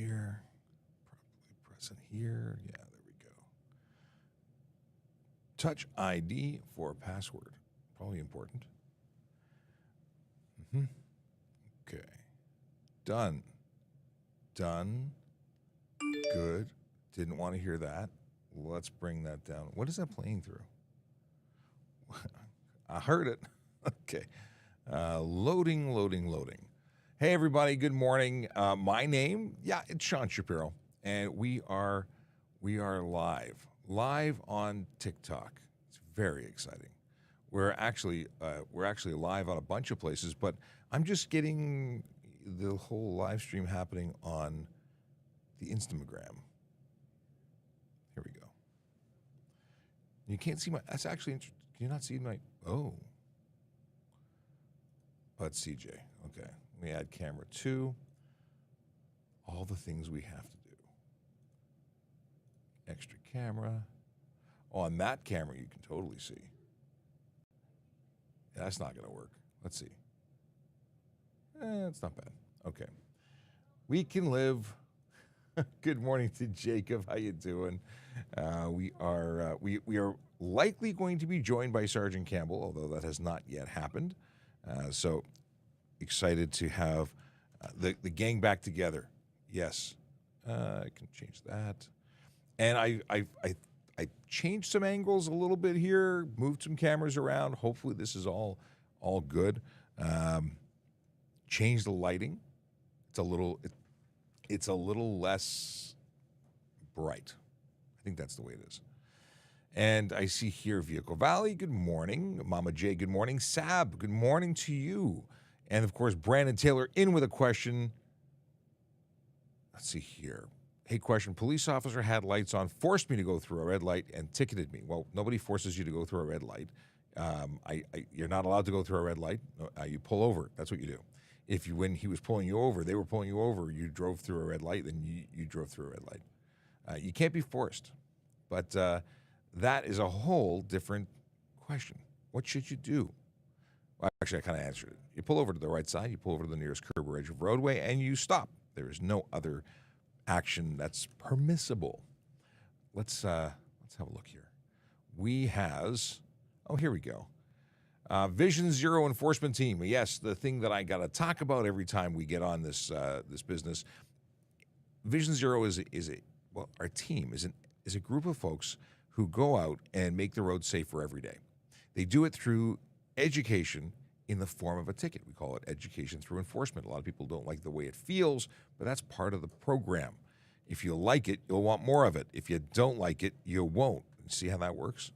here. Probably pressing here. Yeah, there we go. Touch ID for password. Probably important. Okay. Done. Done. Good. Didn't want to hear that. Let's bring that down. What is that playing through? I heard it. Okay. Loading. Hey, everybody. Good morning. My name, it's Sean Shapiro, and we are live on TikTok. It's very exciting. We're actually live on a bunch of places, but I'm just getting the whole live stream happening on the Instagram. Here we go. You can't see my. That's actually interesting. Can you not see my? Oh, it's CJ. Okay. Let me add camera 2. All the things we have to do. Extra camera. Oh, on that camera, you can totally see. Yeah, that's not going to work. Let's see. It's not bad. Okay. We can live. Good morning to Jacob. How you doing? We are likely going to be joined by Sergeant Campbell, although that has not yet happened. So excited to have the gang back together. Yes, I can change that. And I changed some angles a little bit here, moved some cameras around. Hopefully this is all good. Changed the lighting. It's a little less bright. I think that's the way it is. And I see here Vehicle Valley, good morning. Mama J, good morning. Sab, good morning to you. And of course, Brandon Taylor in with a question. Let's see here. Hey, question. Police officer had lights on, forced me to go through a red light and ticketed me. Well, nobody forces you to go through a red light. You're not allowed to go through a red light. You pull over. That's what you do. When he was pulling you over, they were pulling you over, you drove through a red light, then you drove through a red light. You can't be forced. But that is a whole different question. What should you do? Well, actually, I kind of answered it. You pull over to the right side, you pull over to the nearest curb or edge of roadway, and you stop. There is no other action that's permissible. Let's have a look here. Here we go. Vision Zero enforcement team. Yes, the thing that I got to talk about every time we get on this business. Vision Zero our team is a group of folks who go out and make the road safer every day. They do it through education in the form of a ticket. We call it education through enforcement. A lot of people don't like the way it feels, but that's part of the program. If you like it, you'll want more of it. If you don't like it, you won't. See how that works?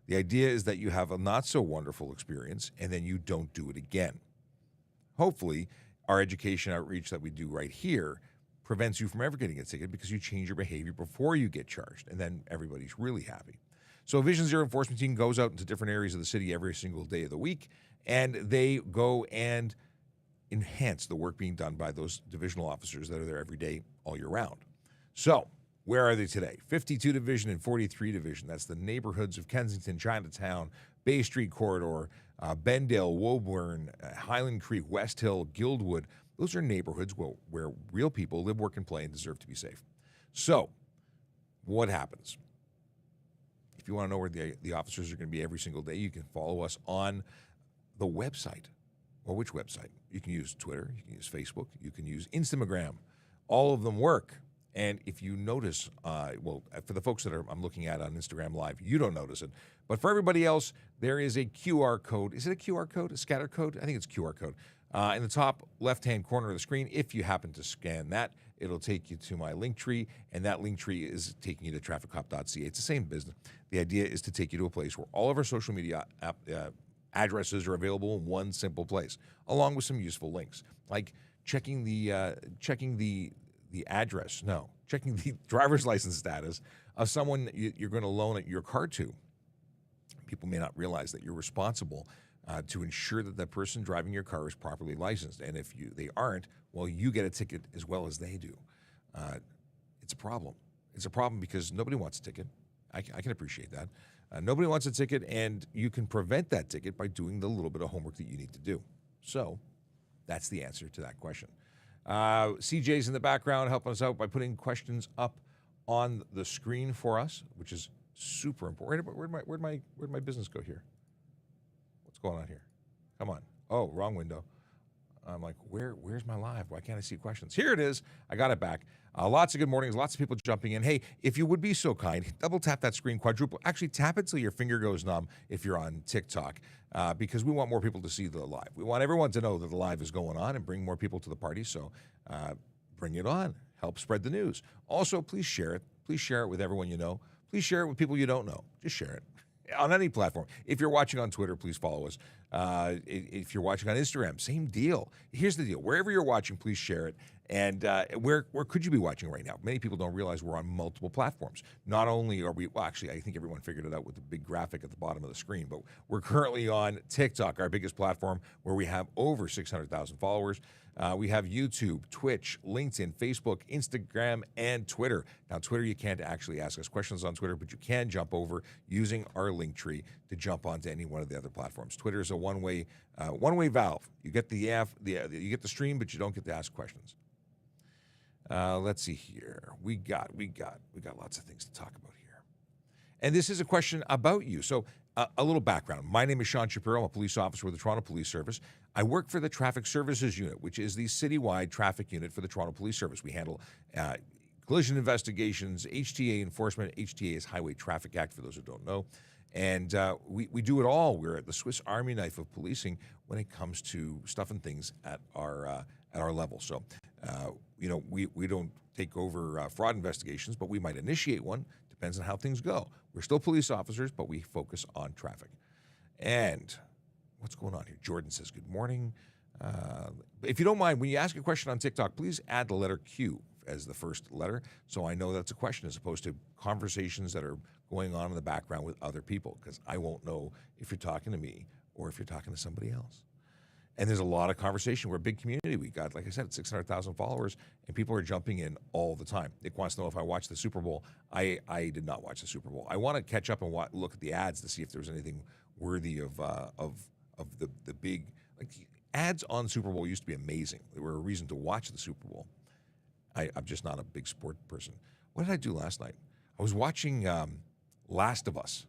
The idea is that you have a not so wonderful experience and then you don't do it again. Hopefully, our education outreach that we do right here prevents you from ever getting a ticket because you change your behavior before you get charged, and then everybody's really happy. So Vision Zero enforcement team goes out into different areas of the city every single day of the week, and they go and enhance the work being done by those divisional officers that are there every day, all year round. So where are they today? 52 Division and 43 Division. That's the neighborhoods of Kensington, Chinatown, Bay Street Corridor, Bendale, Woburn, Highland Creek, West Hill, Guildwood. Those are neighborhoods where real people live, work, and play and deserve to be safe. So what happens? If you want to know where the officers are going to be every single day, you can follow us on the website. Well, which website? You can use Twitter, you can use Facebook, you can use Instagram. All of them work. And if you notice, for the folks that I'm looking at on Instagram Live, you don't notice it. But for everybody else, there is a QR code. Is it a QR code? A scatter code? I think it's QR code. In the top left-hand corner of the screen, if you happen to scan that, it'll take you to my link tree, and that link tree is taking you to trafficcop.ca. It's the same business. The idea is to take you to a place where all of our social media addresses are available in one simple place, along with some useful links, like checking the address. No, checking the driver's license status of someone you're going to loan your car to. People may not realize that you're responsible to ensure that the person driving your car is properly licensed. And if they aren't, well, you get a ticket as well as they do. It's a problem. It's a problem because nobody wants a ticket. I can appreciate that. Nobody wants a ticket, and you can prevent that ticket by doing the little bit of homework that you need to do. So that's the answer to that question. CJ's in the background helping us out by putting questions up on the screen for us, which is super important. Where'd my business go here? What's going on here? Come on. Oh, wrong window. I'm like, where's my live? Why can't I see questions? Here it is. I got it back. Lots of good mornings. Lots of people jumping in. Hey, if you would be so kind, double tap that screen, quadruple. Actually, tap it till your finger goes numb if you're on TikTok, because we want more people to see the live. We want everyone to know that the live is going on and bring more people to the party. So bring it on. Help spread the news. Also, please share it. Please share it with everyone you know. Please share it with people you don't know. Just share it. On any platform. If you're watching on Twitter, please follow us. If you're watching on Instagram, same deal. Here's the deal. Wherever you're watching, please share it. And where could you be watching right now? Many people don't realize we're on multiple platforms. Not only are we, well, actually, I think everyone figured it out with the big graphic at the bottom of the screen, but we're currently on TikTok, our biggest platform, where we have over 600,000 followers. We have YouTube, Twitch, LinkedIn, Facebook, Instagram, and Twitter. Now, Twitter, you can't actually ask us questions on Twitter, but you can jump over using our link tree to jump onto any one of the other platforms. Twitter is a one-way valve. You get you get the stream, but you don't get to ask questions. Let's see here. We got lots of things to talk about here. And this is a question about you. So a little background. My name is Sean Shapiro. I'm a police officer with the Toronto Police Service. I work for the Traffic Services Unit, which is the citywide traffic unit for the Toronto Police Service. We handle collision investigations, HTA enforcement. HTA is Highway Traffic Act, for those who don't know. And we do it all. We're at the Swiss Army knife of policing when it comes to stuff and things at our level. So, we don't take over fraud investigations, but we might initiate one. Depends on how things go. We're still police officers, but we focus on traffic. And what's going on here? Jordan says, good morning. If you don't mind, when you ask a question on TikTok, please add the letter Q as the first letter, so I know that's a question as opposed to conversations that are going on in the background with other people, because I won't know if you're talking to me or if you're talking to somebody else. And there's a lot of conversation. We're a big community. We got, like I said, 600,000 followers, and people are jumping in all the time. Nick wants to know if I watched the Super Bowl. I did not watch the Super Bowl. I want to catch up and look at the ads to see if there was anything worthy of the big, like, ads on Super Bowl used to be amazing. They were a reason to watch the Super Bowl. I'm just not a big sport person. What did I do last night? I was watching Last of Us.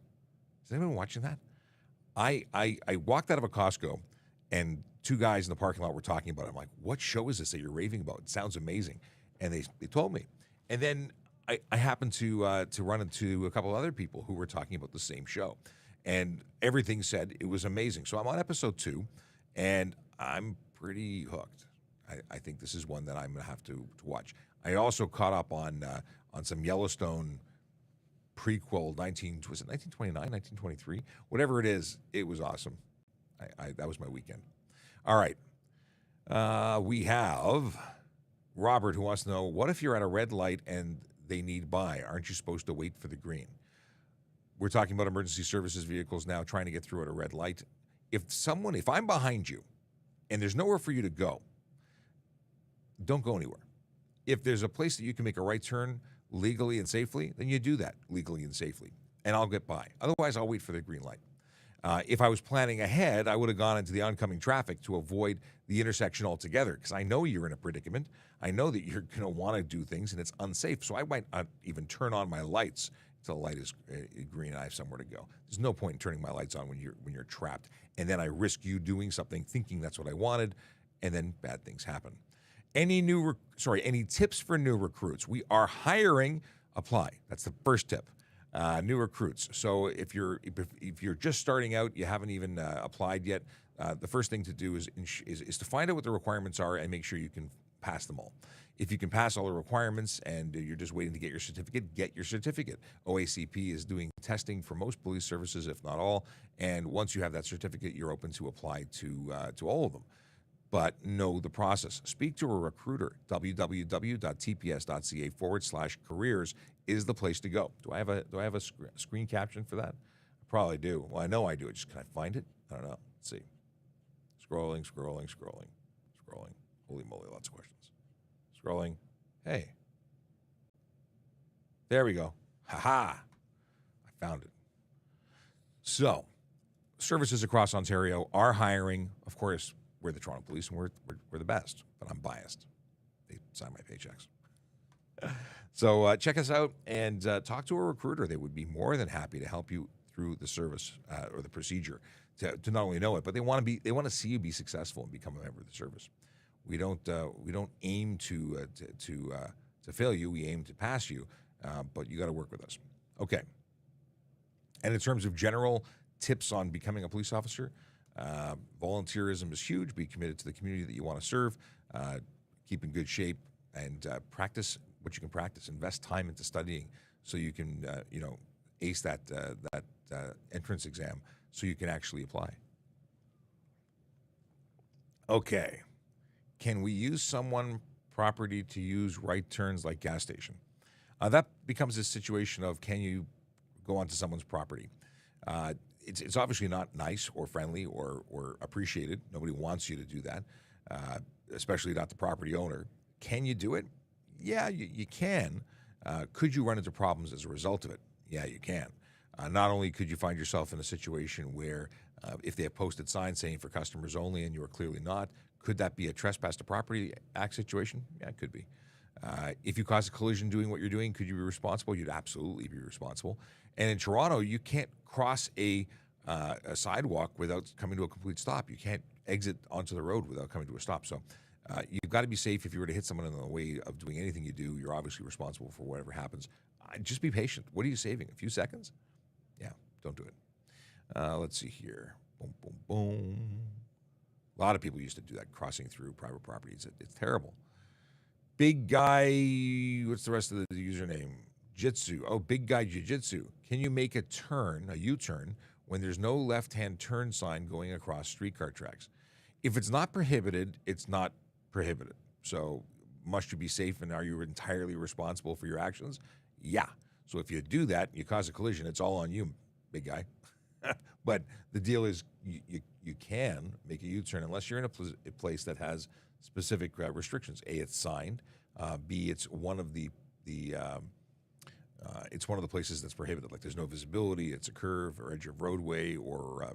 Is anyone watching that? I walked out of a Costco, and two guys in the parking lot were talking about it. I'm like, what show is this that you're raving about? It sounds amazing. And they told me. And then I happened to run into a couple of other people who were talking about the same show. And everything said it was amazing. So I'm on episode 2, and I'm pretty hooked. I think this is one that I'm going to have to watch. I also caught up on some Yellowstone prequel, 1929, 1923? Whatever it is, it was awesome. That was my weekend. All right. We have Robert, who wants to know, what if you're at a red light and they need by? Aren't you supposed to wait for the green? We're talking about emergency services vehicles now trying to get through at a red light. If I'm behind you and there's nowhere for you to go, don't go anywhere. If there's a place that you can make a right turn legally and safely, then you do that legally and safely, and I'll get by. Otherwise, I'll wait for the green light. If I was planning ahead, I would have gone into the oncoming traffic to avoid the intersection altogether, because I know you're in a predicament. I know that you're going to want to do things, and it's unsafe. So I might not even turn on my lights until the light is green and I have somewhere to go. There's no point in turning my lights on when you're trapped, and then I risk you doing something thinking that's what I wanted, and then bad things happen. Any tips for new recruits? We are hiring. Apply. That's the first tip. New recruits. So if you're just starting out, you haven't even applied yet, the first thing to do is to find out what the requirements are and make sure you can pass them all. If you can pass all the requirements and you're just waiting to get your certificate, get your certificate. OACP is doing testing for most police services, if not all, and once you have that certificate, you're open to apply to all of them. But know the process. Speak to a recruiter. www.tps.ca/careers is the place to go. Do I have a screen caption for that? I probably do. Well, I know I do. Can I find it? I don't know. Let's see. Scrolling. Holy moly, lots of questions. Scrolling. Hey. There we go. Ha-ha. I found it. So, services across Ontario are hiring. Of course, we're the Toronto Police, and we're the best, but I'm biased. sign my paychecks. So check us out and talk to a recruiter. They would be more than happy to help you through the service or the procedure to not only know it, but they want to see you be successful and become a member of the service. We don't aim to fail you. We aim to pass you, but you got to work with us. Okay. And in terms of general tips on becoming a police officer, volunteerism is huge. Be committed to the community that you want to serve. Keep in good shape and practice what you can practice. Invest time into studying so you can ace that entrance exam so you can actually apply. Okay. Can we use someone property to use right turns like gas station? That becomes a situation of, can you go onto someone's property? It's obviously not nice or friendly or appreciated. Nobody wants you to do that, especially not the property owner. Can you do it? Yeah, you can. Could you run into problems as a result of it? Yeah, you can. Not only could you find yourself in a situation where if they have posted signs saying for customers only and you are clearly not, could that be a trespass to property act situation? Yeah, it could be. If you cause a collision doing what you're doing, could you be responsible? You'd absolutely be responsible. And in Toronto, you can't cross a sidewalk without coming to a complete stop. You can't exit onto the road without coming to a stop. So you've got to be safe. If you were to hit someone in the way of doing anything you do, you're obviously responsible for whatever happens. Just be patient. What are you saving? A few seconds? Yeah, don't do it. Let's see here. Boom, boom, boom. A lot of people used to do that, crossing through private properties. It's terrible. Big Guy, what's the rest of the username? Jitsu. Oh, Big Guy Jiu-Jitsu. Can you make a U-turn, when there's no left-hand turn sign going across streetcar tracks? If it's not prohibited, it's not prohibited. So must you be safe, and are you entirely responsible for your actions? Yeah. So if you do that, you cause a collision, it's all on you, big guy. But the deal is you can make a U-turn unless you're in a place that has specific restrictions. A, it's signed. B, it's one of the places that's prohibited. Like there's no visibility. It's a curve or edge of roadway or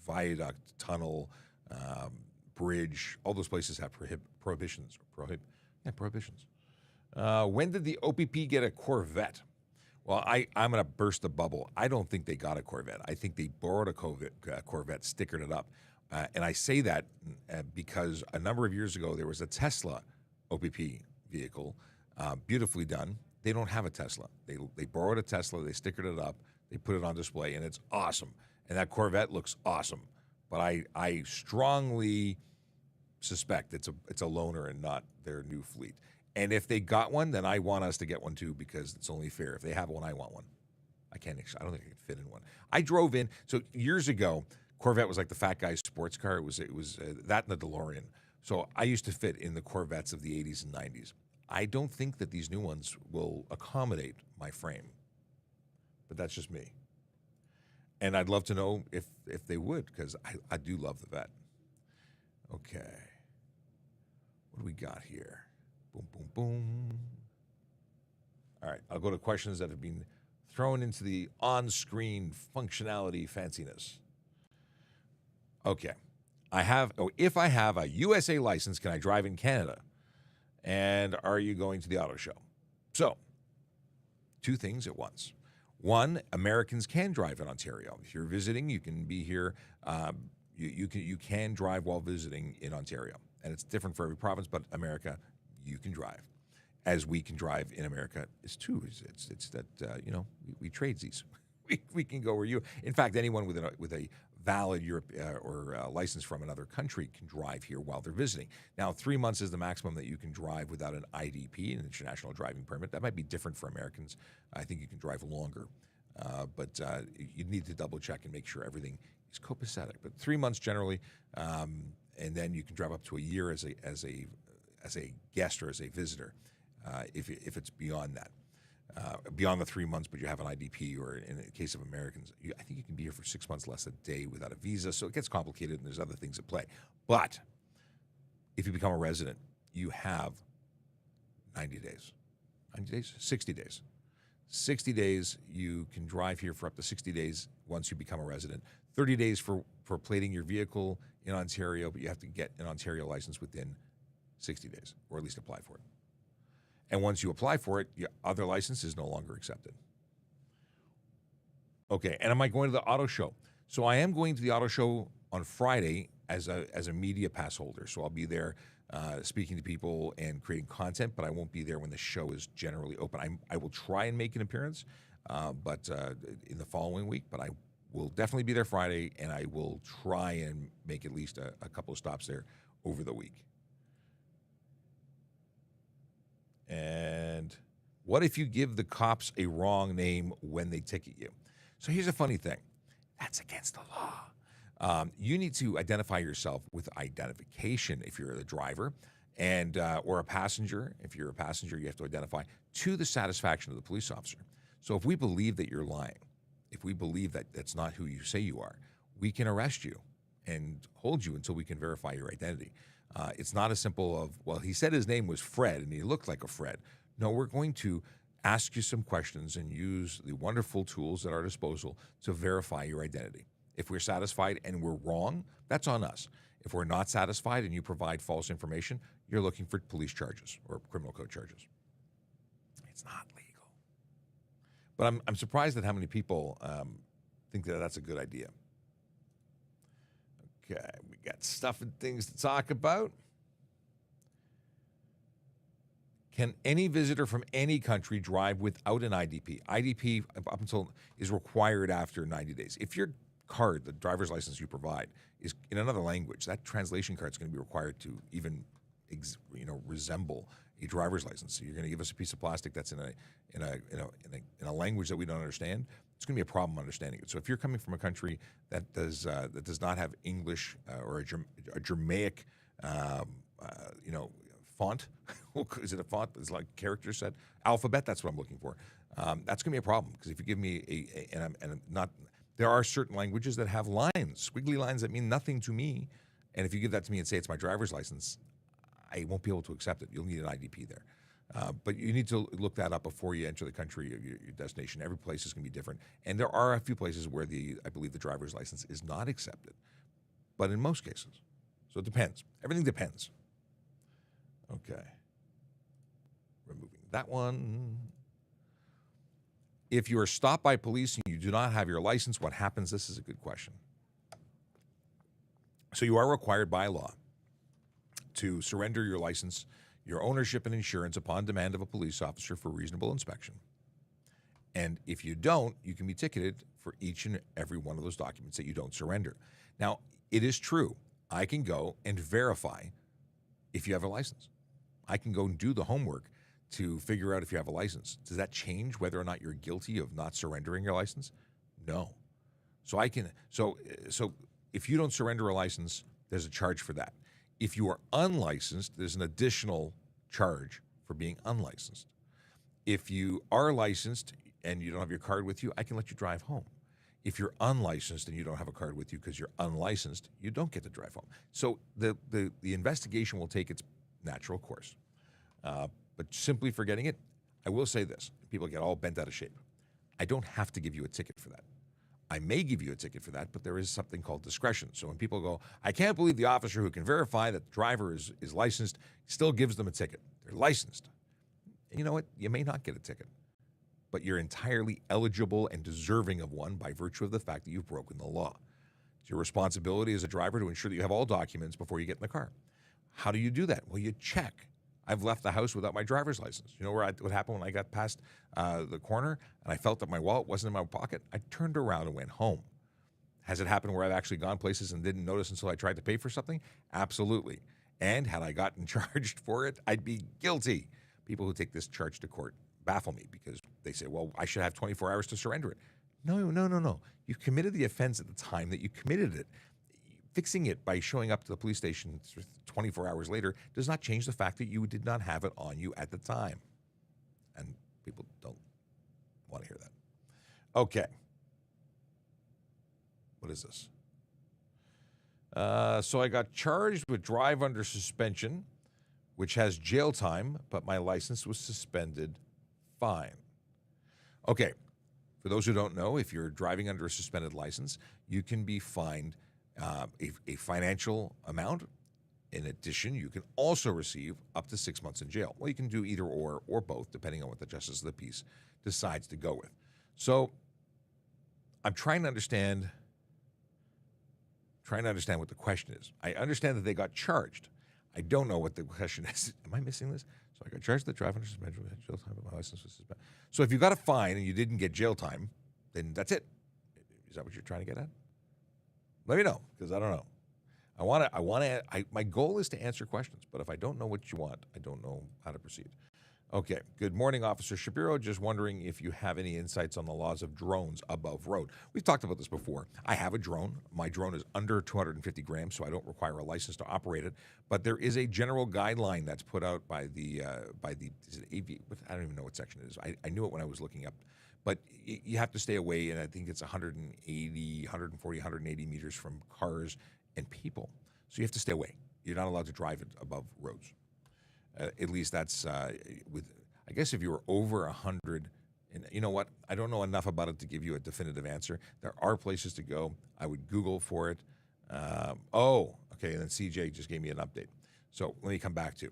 viaduct, tunnel, bridge. All those places have prohibitions. Prohibitions. When did the OPP get a Corvette? Well, I'm going to burst the bubble. I don't think they got a Corvette. I think they borrowed a Corvette, stickered it up. And I say that because a number of years ago, there was a Tesla OPP vehicle, beautifully done. They don't have a Tesla. They borrowed a Tesla, they stickered it up, they put it on display, and it's awesome. And that Corvette looks awesome. But I strongly suspect it's a loaner and not their new fleet. And if they got one, then I want us to get one too, because it's only fair. If they have one, I want one. I don't think I can fit in one. I drove in. So years ago, Corvette was like the fat guy's sports car. It was that and the DeLorean. So I used to fit in the Corvettes of the 80s and 90s. I don't think that these new ones will accommodate my frame. But that's just me. And I'd love to know if they would, because I do love the Vet. Okay. What do we got here? Boom, boom, boom. All right, I'll go to questions that have been thrown into the on-screen functionality fanciness. Okay. If I have a USA license, can I drive in Canada? And are you going to the auto show? So, two things at once. One, Americans can drive in Ontario. If you're visiting, you can be here. You can drive while visiting in Ontario. And it's different for every province, but America, you can drive. As we can drive in America is too. It's that, we trade these. We can go where you. In fact, anyone with a valid Europe or license from another country can drive here while they're visiting. Now, 3 months is the maximum that you can drive without an IDP, an international driving permit. That might be different for Americans. I think you can drive longer, but you need to double check and make sure everything is copacetic. But 3 months generally, and then you can drive up to a year as a guest or as a visitor, if it's beyond that. Beyond the 3 months, but you have an IDP, or in the case of Americans, I think you can be here for 6 months less a day without a visa. So it gets complicated, and there's other things at play. But if you become a resident, you have 90 days. 90 days? 60 days. 60 days, you can drive here for up to 60 days once you become a resident. 30 days for plating your vehicle in Ontario, but you have to get an Ontario license within 60 days, or at least apply for it. And once you apply for it, your other license is no longer accepted. Okay, and am I going to the auto show? So I am going to the auto show on Friday as a media pass holder. So I'll be there speaking to people and creating content, but I won't be there when the show is generally open. I will try and make an appearance, but in the following week. But I will definitely be there Friday, and I will try and make at least a couple of stops there over the week. And what if you give the cops a wrong name when they ticket you? So here's a funny thing. That's against the law. You need to identify yourself with identification if you're the driver, and or a passenger. If you're a passenger, you have to identify to the satisfaction of the police officer. So if we believe that you're lying, if we believe that that's not who you say you are, we can arrest you and hold you until we can verify your identity. It's not as simple of, well, he said his name was Fred and he looked like a Fred. No, we're going to ask you some questions and use the wonderful tools at our disposal to verify your identity. If we're satisfied and we're wrong, that's on us. If we're not satisfied and you provide false information, you're looking for police charges or criminal code charges. It's not legal. But I'm surprised at how many people think that that's a good idea. Okay, we got stuff and things to talk about. Can any visitor from any country drive without an IDP? IDP up until is required after 90 days. If your card, the driver's license you provide, is in another language, that translation card is going to be required to even resemble a driver's license. So you're going to give us a piece of plastic that's in a language that we don't understand. It's going to be a problem understanding it. So if you're coming from a country that does not have English or a Germanic, font, is it a font? It's like character set, alphabet. That's what I'm looking for. That's going to be a problem because if you give me there are certain languages that have lines, squiggly lines that mean nothing to me, and if you give that to me and say it's my driver's license, I won't be able to accept it. You'll need an IDP there. But you need to look that up before you enter the country, your destination. Every place is going to be different. And there are a few places where I believe the driver's license is not accepted. But in most cases. So it depends. Everything depends. Okay. Removing that one. If you are stopped by police and you do not have your license, what happens? This is a good question. So you are required by law to surrender your license, your ownership and insurance upon demand of a police officer for reasonable inspection. And if you don't, you can be ticketed for each and every one of those documents that you don't surrender. Now, it is true. I can go and verify if you have a license. I can go and do the homework to figure out if you have a license. Does that change whether or not you're guilty of not surrendering your license? No. So if you don't surrender a license, there's a charge for that. If you are unlicensed, there's an additional charge for being unlicensed. If you are licensed and you don't have your card with you, I can let you drive home. If you're unlicensed and you don't have a card with you because you're unlicensed, you don't get to drive home. So the investigation will take its natural course. But simply for getting it, I will say this. People get all bent out of shape. I don't have to give you a ticket for that. I may give you a ticket for that, but there is something called discretion. So when people go, I can't believe the officer who can verify that the driver is licensed still gives them a ticket. They're licensed. And you know what? You may not get a ticket, but you're entirely eligible and deserving of one by virtue of the fact that you've broken the law. It's your responsibility as a driver to ensure that you have all documents before you get in the car. How do you do that? Well, you check. I've left the house without my driver's license. You know what happened when I got past the corner and I felt that my wallet wasn't in my pocket? I turned around and went home. Has it happened where I've actually gone places and didn't notice until I tried to pay for something? Absolutely. And had I gotten charged for it, I'd be guilty. People who take this charge to court baffle me because they say, well, I should have 24 hours to surrender it. No. You committed the offense at the time that you committed it. Fixing it by showing up to the police station 24 hours later does not change the fact that you did not have it on you at the time. And people don't want to hear that. Okay. What is this? So I got charged with drive under suspension, which has jail time, but my license was suspended. Fine. Okay. For those who don't know, if you're driving under a suspended license, you can be fined a financial amount In addition, you can also receive up to 6 months in jail. Well, you can do either or both, depending on what the justice of the peace decides to go with. So I'm trying to understand what the question is. I understand that they got charged. I don't know what the question is. Am I missing this? So I got charged with the driving under suspension with jail time, but my license was suspended. So if you got a fine and you didn't get jail time, then that's it. Is that what you're trying to get at? Let me know, because I don't know. My goal is to answer questions, but if I don't know what you want, I don't know how to proceed. Okay. Good morning, Officer Shapiro. Just wondering if you have any insights on the laws of drones above road. We've talked about this before. I have a drone. My drone is under 250 grams, so I don't require a license to operate it. But there is a general guideline that's put out by the is it AV? I don't even know what section it is. I knew it when I was looking up. But you have to stay away, and I think it's 140, 180 meters from cars and people. So you have to stay away. You're not allowed to drive it above roads. At least that's with, I guess if you were over 100, and you know what? I don't know enough about it to give you a definitive answer. There are places to go. I would Google for it. Okay, and then CJ just gave me an update. So let me come back to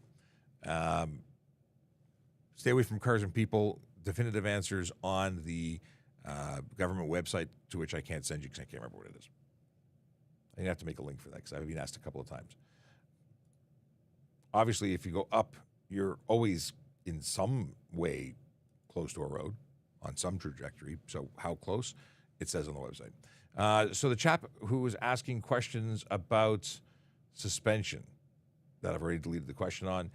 stay away from cars and people. Definitive answers on the government website, to which I can't send you because I can't remember what it is. I have to make a link for that because I've been asked a couple of times. Obviously, if you go up, you're always in some way close to a road on some trajectory. So how close? It says on the website. So the chap who was asking questions about suspension, that I've already deleted the question on,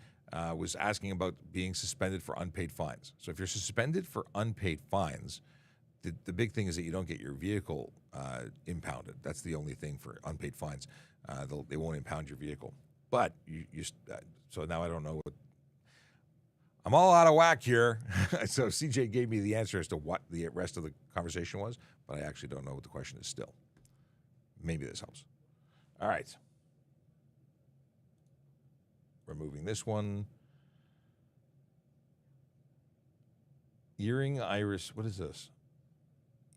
was asking about being suspended for unpaid fines. So if you're suspended for unpaid fines, the big thing is that you don't get your vehicle impounded. That's the only thing for unpaid fines. They won't impound your vehicle. But so now I don't know what. I'm all out of whack here. So CJ gave me the answer as to what the rest of the conversation was, but I actually don't know what the question is still. Maybe this helps. All right. Removing this one. Earring Iris. What is this?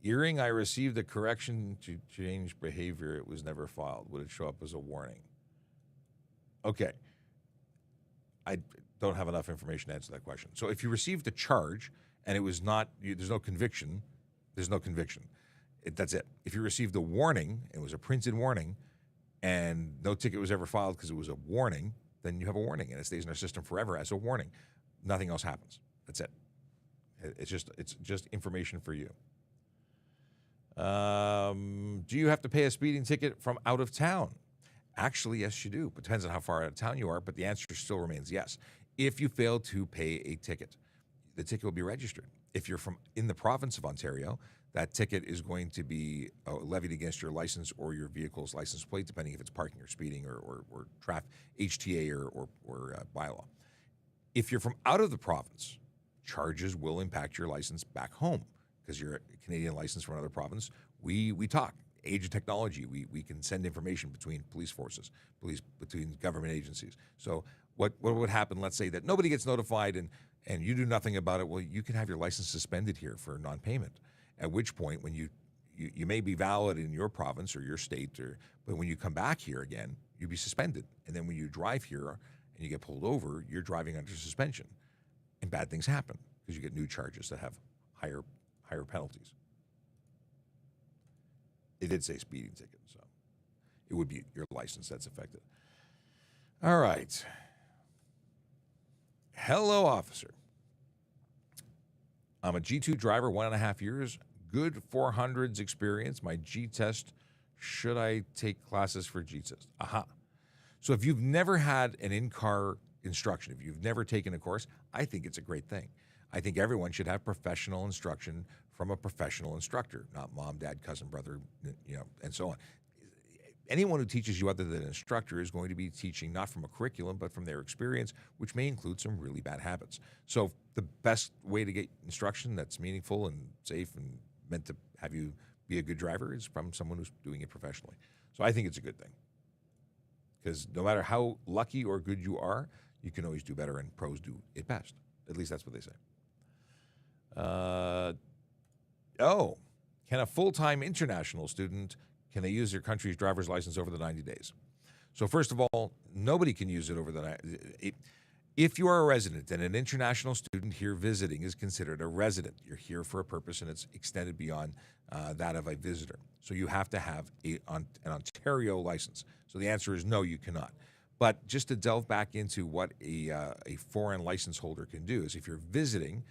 Earring, I received a correction to change behavior. It was never filed. Would it show up as a warning? Okay. I don't have enough information to answer that question. So if you received a charge and it was not, there's no conviction, there's no conviction. That's it. If you received a warning, it was a printed warning, and no ticket was ever filed because it was a warning, then you have a warning, and it stays in our system forever as a warning. Nothing else happens. That's it. It's just information for you. Do you have to pay a speeding ticket from out of town? Actually, yes, you do. It depends on how far out of town you are, but the answer still remains yes. If you fail to pay a ticket, the ticket will be registered. If you're from in the province of Ontario, that ticket is going to be levied against your license or your vehicle's license plate, depending if it's parking or speeding or traffic, HTA or bylaw. If you're from out of the province, charges will impact your license back home because you're a Canadian license from another province. We talk. Age of technology, we can send information between police forces, between government agencies. So what would happen, let's say that nobody gets notified and you do nothing about it, well, you can have your license suspended here for non-payment, at which point when you may be valid in your province or your state, but when you come back here again, you'll be suspended. And then when you drive here and you get pulled over, you're driving under suspension. And bad things happen because you get new charges that have higher penalties. It did say speeding ticket, so it would be your license that's affected. All right. Hello, officer. I'm a G2 driver, 1.5 years, good 400s experience. My G test, should I take classes for G test? Aha. So if you've never had an in-car instruction, if you've never taken a course, I think it's a great thing. I think everyone should have professional instruction from a professional instructor, not mom, dad, cousin, brother, and so on. Anyone who teaches you other than an instructor is going to be teaching not from a curriculum, but from their experience, which may include some really bad habits. So the best way to get instruction that's meaningful and safe and meant to have you be a good driver is from someone who's doing it professionally. So I think it's a good thing. Because no matter how lucky or good you are, you can always do better, and pros do it best. At least that's what they say. Can a full-time international student, can they use their country's driver's license over the 90 days? So first of all, nobody can use it over the night. If you are a resident and an international student here visiting is considered a resident, you're here for a purpose and it's extended beyond that of a visitor. So you have to have an Ontario license. So the answer is no, you cannot. But just to delve back into what a foreign license holder can do is if you're visiting,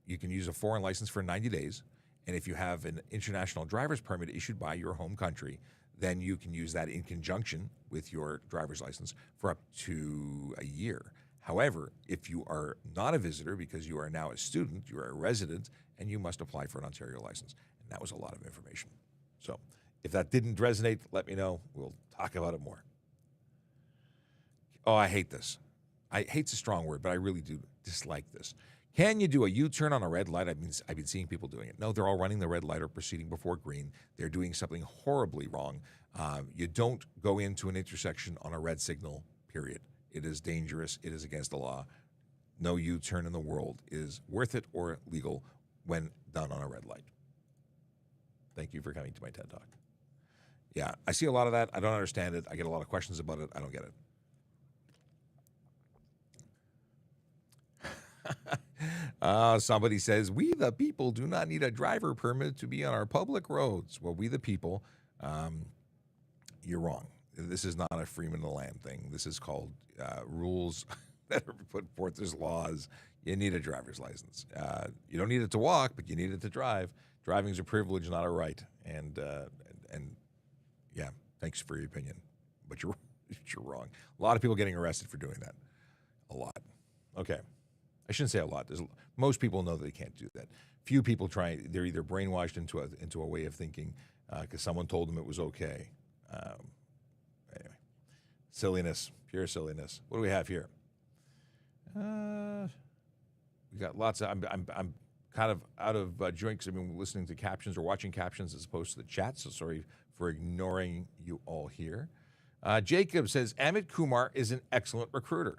you can use a foreign license for 90 days. And if you have an international driver's permit issued by your home country, then you can use that in conjunction with your driver's license for up to a year. However, if you are not a visitor because you are now a student, you are a resident, and you must apply for an Ontario license. And that was a lot of information. So if that didn't resonate, let me know. We'll talk about it more. Oh, I hate this. Hate's a strong word, but I really do dislike this. Can you do a U-turn on a red light? I've been seeing people doing it. No, they're all running the red light or proceeding before green. They're doing something horribly wrong. You don't go into an intersection on a red signal, period. It is dangerous. It is against the law. No U-turn in the world is worth it or legal when done on a red light. Thank you for coming to my TED Talk. Yeah, I see a lot of that. I don't understand it. I get a lot of questions about it. I don't get it. Somebody says, we the people do not need a driver permit to be on our public roads. Well, we the people, you're wrong. This is not a Freeman of the Land thing. This is called rules that are put forth as laws. You need a driver's license. You don't need it to walk, but you need it to drive. Driving is a privilege, not a right. And yeah, thanks for your opinion, but you're wrong. A lot of people getting arrested for doing that. A lot. Okay. I shouldn't say a lot. Most people know that they can't do that. Few people try. They're either brainwashed into a way of thinking because someone told them it was okay. Anyway, silliness, pure silliness. What do we have here? We got lots of. I'm kind of out of joint because I've been listening to captions or watching captions as opposed to the chat. So sorry for ignoring you all here. Jacob says Amit Kumar is an excellent recruiter.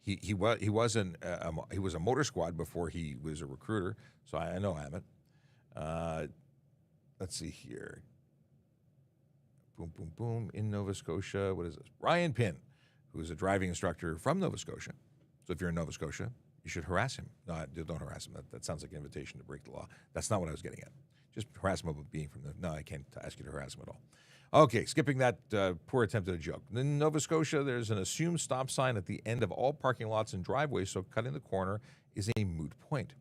He was a motor squad before he was a recruiter, so I know Amit. Let's see here. Boom, boom, boom. In Nova Scotia, what is this? Ryan Pinn, who is a driving instructor from Nova Scotia. So if you're in Nova Scotia, you should harass him. No, don't harass him. That sounds like an invitation to break the law. That's not what I was getting at. Just harass him about being from the. No, I can't ask you to harass him at all. Okay, skipping that poor attempt at a joke. In Nova Scotia, there's an assumed stop sign at the end of all parking lots and driveways, so cutting the corner is a moot point.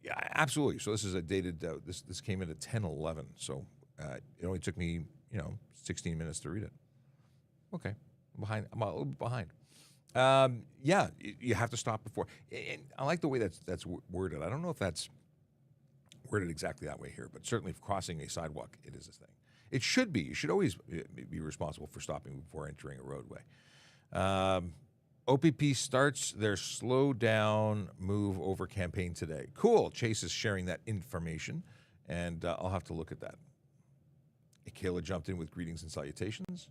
Yeah, absolutely. So this is a dated. This came in at 10:11, so it only took me 16 minutes to read it. Okay, I'm a little bit behind. Yeah, you have to stop before. And I like the way that's worded. I don't know if that's worded exactly that way here, but certainly crossing a sidewalk, it is a thing. It should be. You should always be responsible for stopping before entering a roadway. OPP starts their slow down move over campaign today. Cool. Chase is sharing that information, and I'll have to look at that. Kayla jumped in with greetings and salutations.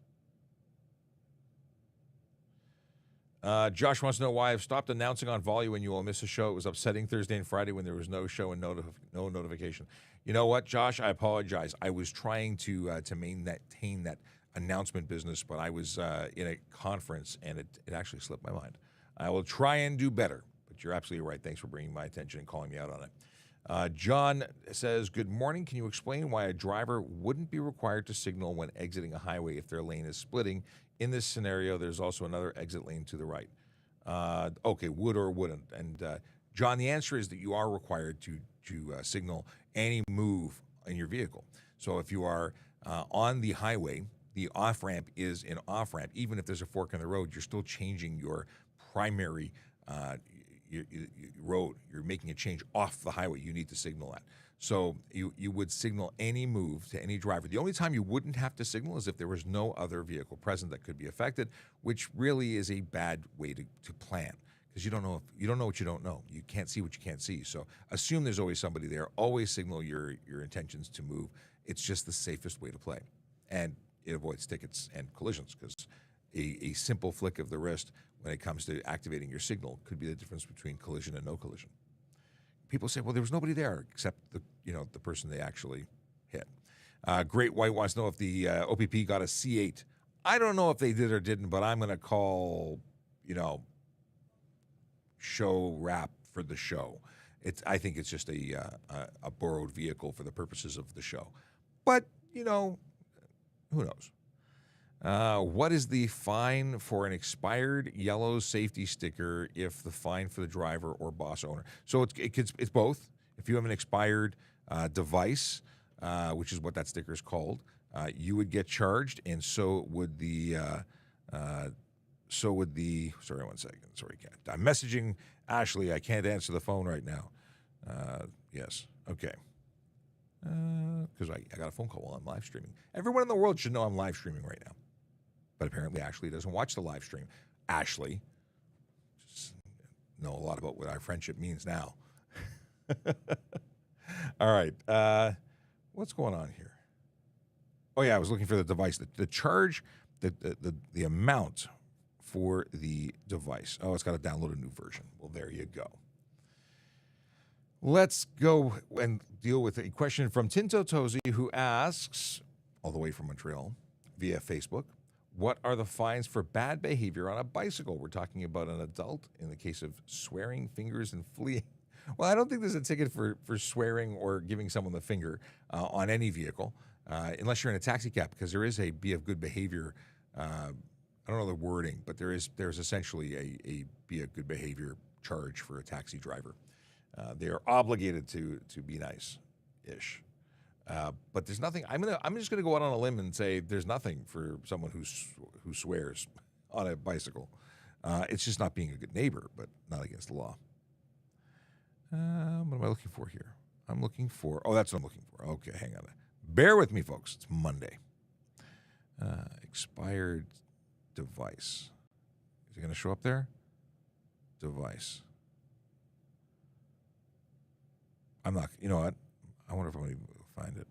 Josh wants to know why I've stopped announcing on Volley when you will miss a show. It was upsetting Thursday and Friday when there was no show and no notification. You know what, Josh? I apologize. I was trying to maintain that announcement business, but I was in a conference, and it actually slipped my mind. I will try and do better, but you're absolutely right. Thanks for bringing my attention and calling me out on it. John says, good morning. Can you explain why a driver wouldn't be required to signal when exiting a highway if their lane is splitting? In this scenario, there's also another exit lane to the right. Okay, would or wouldn't. And John, the answer is that you are required to signal any move in your vehicle. So if you are on the highway, the off-ramp is an off-ramp. Even if there's a fork in the road, you're still changing your primary your road. You're making a change off the highway. You need to signal that. So you would signal any move to any driver. The only time you wouldn't have to signal is if there was no other vehicle present that could be affected, which really is a bad way to plan because you don't know what you don't know. You can't see what you can't see. So assume there's always somebody there. Always signal your intentions to move. It's just the safest way to play, and it avoids tickets and collisions because a simple flick of the wrist when it comes to activating your signal could be the difference between collision and no collision. People say, well, there was nobody there except the person they actually hit. Great White wants to know if the OPP got a C8 I don't know if they did or didn't, but I'm going to call, show wrap for the show. I think it's just a borrowed vehicle for the purposes of the show. But, who knows? What is the fine for an expired yellow safety sticker if the fine for the driver or boss owner? So it's both. If you have an expired device, which is what that sticker is called, you would get charged, and so would the. Sorry, 1 second. Sorry, Kat. I'm messaging Ashley. I can't answer the phone right now. Yes. Okay. Because I got a phone call while I'm live streaming. Everyone in the world should know I'm live streaming right now. But apparently Ashley doesn't watch the live stream. Ashley, just know a lot about what our friendship means now. All right. What's going on here? Oh, yeah, I was looking for the device. The charge, the amount for the device. Oh, it's got to download a new version. Well, there you go. Let's go and deal with a question from Tinto Tozy, who asks, all the way from Montreal, via Facebook, what are the fines for bad behavior on a bicycle? We're talking about an adult in the case of swearing, fingers, and fleeing. Well, I don't think there's a ticket for swearing or giving someone the finger on any vehicle, unless you're in a taxi cab, because there is a be of good behavior. I don't know the wording, but there's essentially a be of good behavior charge for a taxi driver. They are obligated to be nice-ish. But there's nothing. I'm just gonna go out on a limb and say there's nothing for someone who swears on a bicycle. It's just not being a good neighbor, but not against the law. What am I looking for here? I'm looking for. Oh, that's what I'm looking for. Okay, hang on. Bear with me, folks. It's Monday. Expired device. Is it gonna show up there? Device. I'm not. You know what? I wonder if I'm going to find it.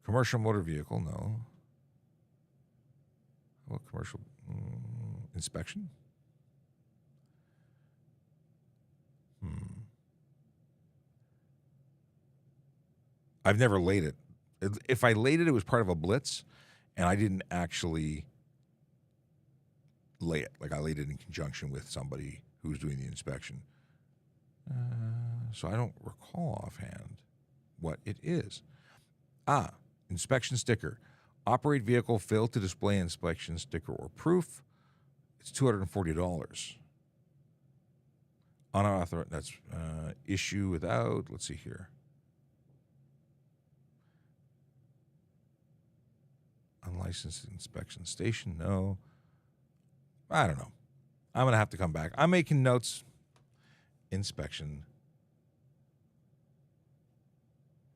Commercial motor vehicle, no. Well, commercial inspection? I've never laid it. If I laid it, it was part of a blitz, and I didn't actually lay it. Like I laid it in conjunction with somebody who was doing the inspection. So I don't recall offhand what it is. Inspection sticker. Operate vehicle failed to display inspection sticker or proof. It's $240. Unauthorized. That's issue without. Let's see here. Unlicensed inspection station. No. I don't know. I'm going to have to come back. I'm making notes. Inspection.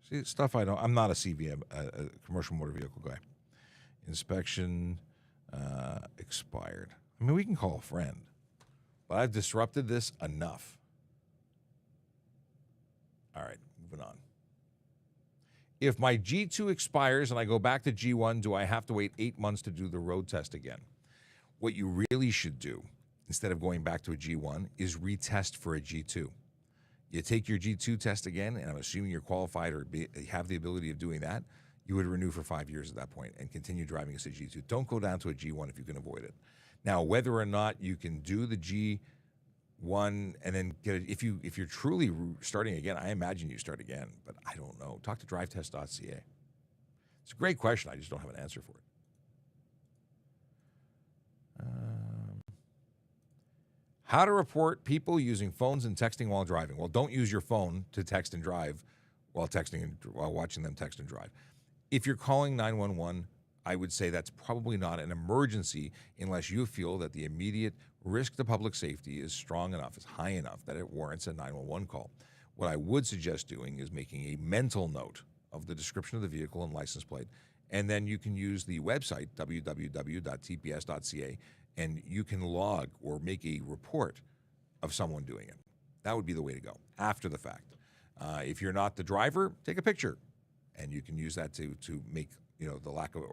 See, stuff I don't. I'm not a CVM, a commercial motor vehicle guy. Inspection expired. I mean, we can call a friend, but I've disrupted this enough. All right, moving on. If my G2 expires and I go back to G1, do I have to wait 8 months to do the road test again? What you really should do, instead of going back to a G1, is retest for a G2. You take your G2 test again, and I'm assuming you're qualified or have the ability of doing that, you would renew for 5 years at that point and continue driving as a G2. Don't go down to a G1 if you can avoid it. Now, whether or not you can do the G1 and then get it, if you're truly starting again, I imagine you start again, but I don't know. Talk to drivetest.ca. It's a great question. I just don't have an answer for it. How to report people using phones and texting while driving. Well, don't use your phone to text and drive while watching them text and drive. If you're calling 911, I would say that's probably not an emergency unless you feel that the immediate risk to public safety is strong enough, is high enough that it warrants a 911 call. What I would suggest doing is making a mental note of the description of the vehicle and license plate, and then you can use the website, www.tps.ca, and you can log or make a report of someone doing it. That would be the way to go after the fact. If you're not the driver, take a picture, and you can use that to make the lack of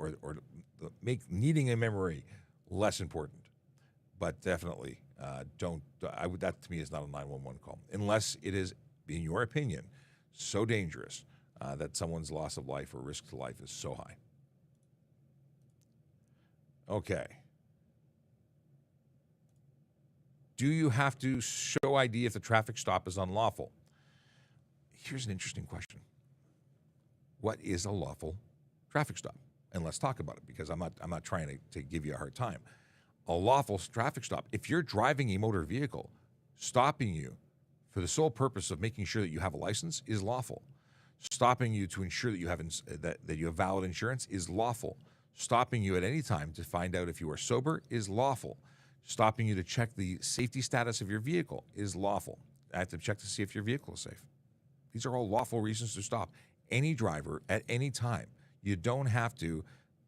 make needing a memory less important. But definitely don't. That to me is not a 911 call unless it is, in your opinion, so dangerous that someone's loss of life or risk to life is so high. Okay. Do you have to show ID if the traffic stop is unlawful? Here's an interesting question. What is a lawful traffic stop? And let's talk about it, because I'm not trying to give you a hard time. A lawful traffic stop, if you're driving a motor vehicle, stopping you for the sole purpose of making sure that you have a license is lawful. Stopping you to ensure that you have that you have valid insurance is lawful. Stopping you at any time to find out if you are sober is lawful. Stopping you to check the safety status of your vehicle is lawful. I have to check to see if your vehicle is safe. These are all lawful reasons to stop any driver at any time. You don't have to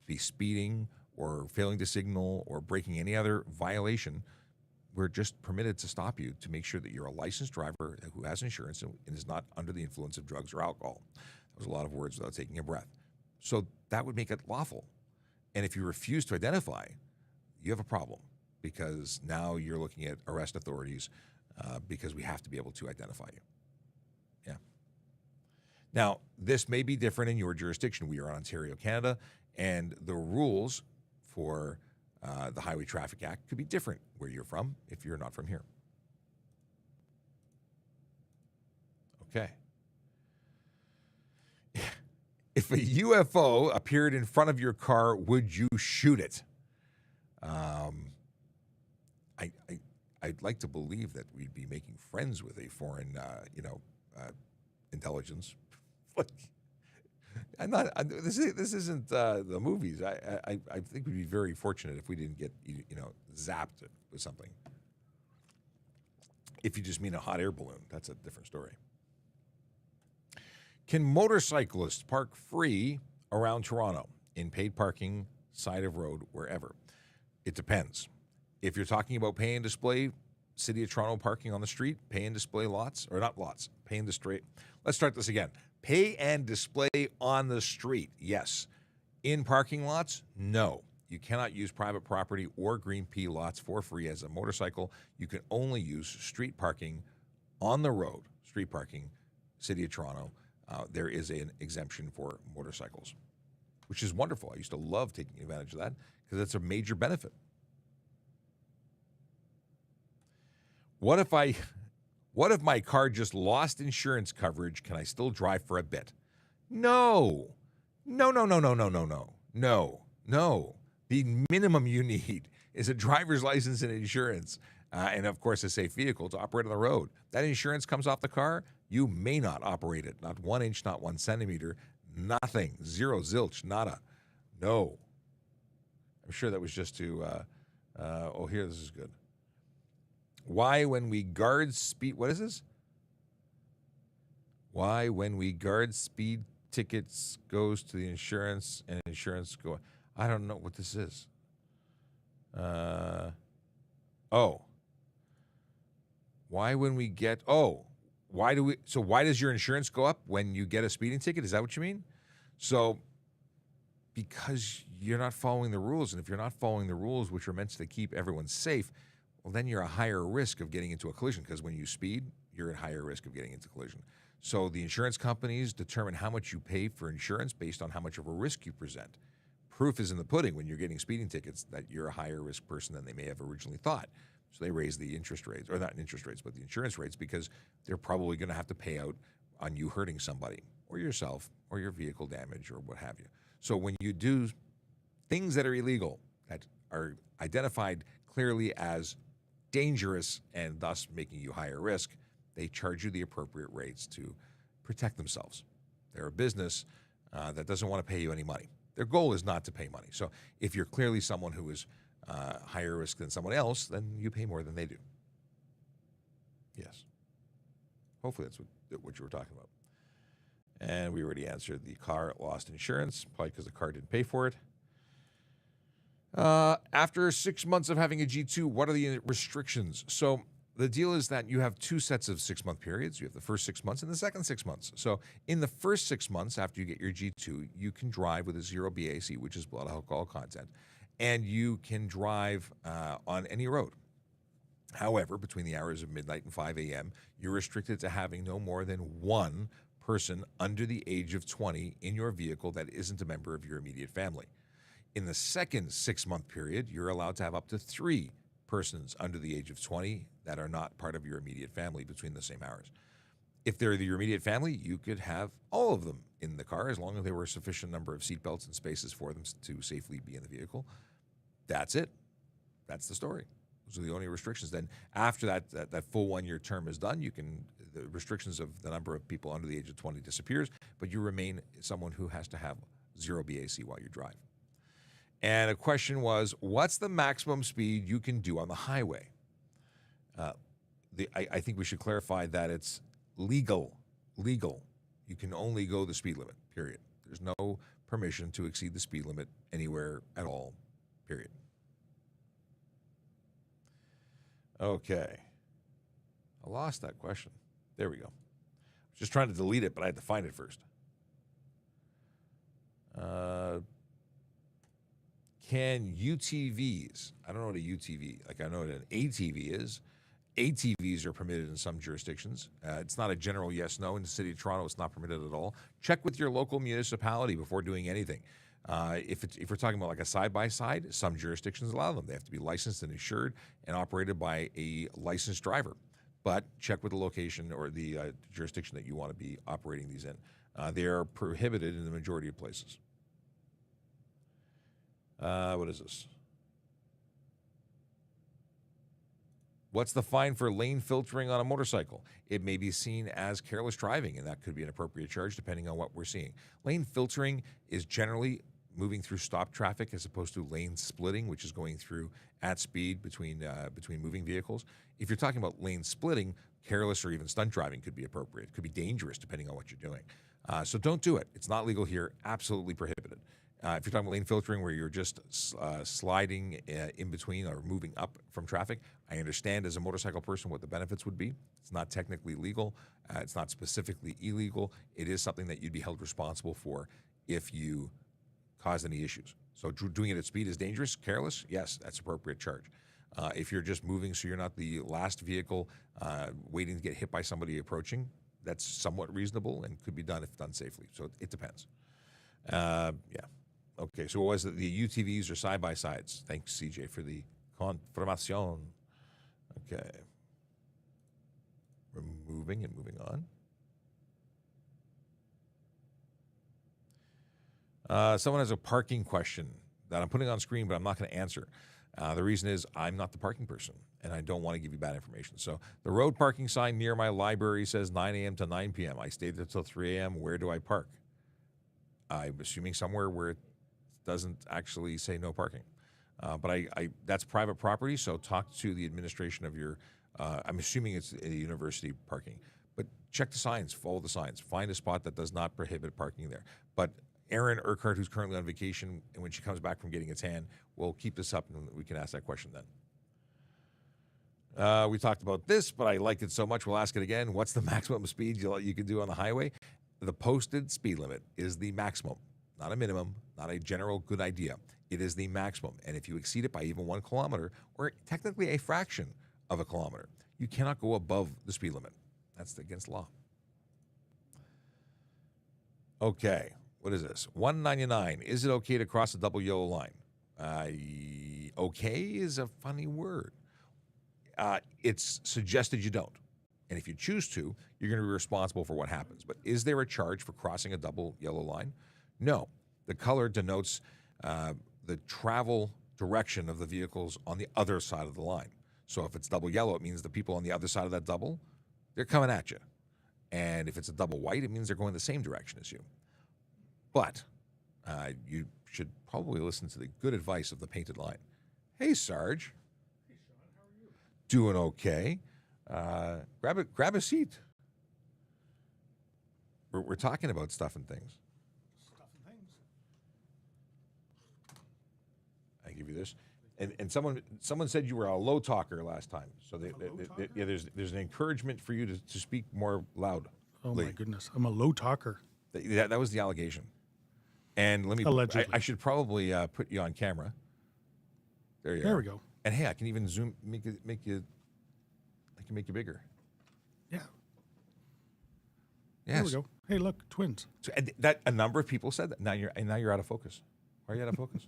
be speeding or failing to signal or breaking any other violation. We're just permitted to stop you to make sure that you're a licensed driver who has insurance and is not under the influence of drugs or alcohol. That was a lot of words without taking a breath. So that would make it lawful. And if you refuse to identify, you have a problem, because now you're looking at arrest authorities because we have to be able to identify you. Yeah. Now, this may be different in your jurisdiction. We are in Ontario, Canada, and the rules for the Highway Traffic Act could be different where you're from if you're not from here. Okay. If a UFO appeared in front of your car, would you shoot it? I'd like to believe that we'd be making friends with a foreign, intelligence. This isn't the movies. I think we'd be very fortunate if we didn't get zapped with something. If you just mean a hot air balloon, that's a different story. Can motorcyclists park free around Toronto in paid parking, side of road, wherever? It depends. If you're talking about pay and display, City of Toronto parking on the street, pay and display lots, or not lots, pay and display. Let's start this again. Pay and display on the street, yes. In parking lots, no. You cannot use private property or green P lots for free as a motorcycle. You can only use street parking on the road, street parking, City of Toronto. There is an exemption for motorcycles, which is wonderful. I used to love taking advantage of that because that's a major benefit. What if my car just lost insurance coverage? Can I still drive for a bit? No. The minimum you need is a driver's license and insurance, and of course a safe vehicle to operate on the road. That insurance comes off the car, you may not operate it. Not 1 inch, not 1 centimeter, nothing. Zero, zilch, nada. No. I'm sure that was just to, here, this is good. Why when we guard speed, what is this? Why when we guard speed tickets goes to the insurance and insurance go, I don't know what this is. Why when we get, why does your insurance go up when you get a speeding ticket? Is that what you mean? So, because you're not following the rules, and if you're not following the rules, which are meant to keep everyone safe, well, then you're a higher risk of getting into a collision, because when you speed, you're at higher risk of getting into collision. So the insurance companies determine how much you pay for insurance based on how much of a risk you present. Proof is in the pudding when you're getting speeding tickets that you're a higher risk person than they may have originally thought. So they raise the interest rates, or not interest rates, but the insurance rates, because they're probably going to have to pay out on you hurting somebody or yourself or your vehicle damage or what have you. So when you do things that are illegal, that are identified clearly as dangerous and thus making you higher risk, they charge you the appropriate rates to protect themselves. They're a business that doesn't want to pay you any money. Their goal is not to pay money. So if you're clearly someone who is higher risk than someone else, then you pay more than they do. Yes. Hopefully that's what you were talking about. And we already answered the car lost insurance, probably because the car didn't pay for it. After 6 months of having a G2, what are the restrictions? So the deal is that you have two sets of 6-month periods. You have the first 6 months and the second 6 months. So in the first 6 months after you get your G2, you can drive with a 0 BAC, which is blood alcohol content, and you can drive on any road. However, between the hours of midnight and 5 a.m., you're restricted to having no more than one person under the age of 20 in your vehicle that isn't a member of your immediate family. In the second 6-month period, you're allowed to have up to 3 persons under the age of 20 that are not part of your immediate family between the same hours. If they're your immediate family, you could have all of them in the car as long as there were a sufficient number of seatbelts and spaces for them to safely be in the vehicle. That's it. That's the story. Those are the only restrictions. Then after that full 1-year term is done, the restrictions of the number of people under the age of 20 disappears, but you remain someone who has to have 0 BAC while you drive. And a question was, what's the maximum speed you can do on the highway? I think we should clarify that it's legal. You can only go the speed limit, period. There's no permission to exceed the speed limit anywhere at all, period. Okay. I lost that question. There we go. I was just trying to delete it, but I had to find it first. Can UTVs, I don't know what a UTV, like I know what an ATV is. ATVs are permitted in some jurisdictions. It's not a general yes, no. In the city of Toronto, it's not permitted at all. Check with your local municipality before doing anything. If we're talking about like a side-by-side, some jurisdictions allow them. They have to be licensed and insured and operated by a licensed driver. But check with the location or the jurisdiction that you want to be operating these in. They are prohibited in the majority of places. What is this? What's the fine for lane filtering on a motorcycle? It may be seen as careless driving, and that could be an appropriate charge depending on what we're seeing. Lane filtering is generally moving through stop traffic as opposed to lane splitting, which is going through at speed between moving vehicles. If you're talking about lane splitting, careless or even stunt driving could be appropriate. It could be dangerous depending on what you're doing. So don't do it. It's not legal here. Absolutely prohibited. If you're talking about lane filtering where you're just sliding in between or moving up from traffic, I understand as a motorcycle person what the benefits would be. It's not technically legal. It's not specifically illegal. It is something that you'd be held responsible for if you cause any issues. So doing it at speed is dangerous, careless? Yes, that's appropriate charge. If you're just moving so you're not the last vehicle waiting to get hit by somebody approaching, that's somewhat reasonable and could be done if done safely. So it depends. Yeah. Okay, so what was it? The UTVs are side-by-sides. Thanks, CJ, for the confirmation. Okay. We're moving and moving on. Someone has a parking question that I'm putting on screen, but I'm not going to answer. The reason is I'm not the parking person, and I don't want to give you bad information. So the road parking sign near my library says 9 a.m. to 9 p.m. I stayed there till 3 a.m. Where do I park? I'm assuming somewhere where it doesn't actually say no parking. But I that's private property, so talk to the administration of your, I'm assuming it's a university parking. But check the signs, follow the signs. Find a spot that does not prohibit parking there. But Erin Urquhart, who's currently on vacation, and when she comes back from getting a tan, we'll keep this up and we can ask that question then. We talked about this, but I liked it so much, we'll ask it again. What's the maximum speed you can do on the highway? The posted speed limit is the maximum, not a minimum, not a general good idea. It is the maximum. And if you exceed it by even 1 kilometer, or technically a fraction of a kilometer, you cannot go above the speed limit. That's against law. Okay, what is this? 199. Is it okay to cross a double yellow line? Okay is a funny word. It's suggested you don't. And if you choose to, you're going to be responsible for what happens. But is there a charge for crossing a double yellow line? No. The color denotes the travel direction of the vehicles on the other side of the line. So if it's double yellow, it means the people on the other side of that double, they're coming at you. And if it's a double white, it means they're going the same direction as you. But you should probably listen to the good advice of the painted line. Hey, Sarge. Hey, Sean, how are you? Doing okay. Grab a seat. We're talking about stuff and things. Stuff and things. I give you this, and someone said you were a low talker last time. So yeah, there's an encouragement for you to speak more loud. Oh my goodness, I'm a low talker. That was the allegation. And let me. Allegedly. I should probably put you on camera. There you are. There we go. And hey, I can even zoom, make you. I can make you bigger. Yeah. Yes. There we go. Hey, look, twins. So, that a number of people said that. Now you're out of focus. Why are you out of focus?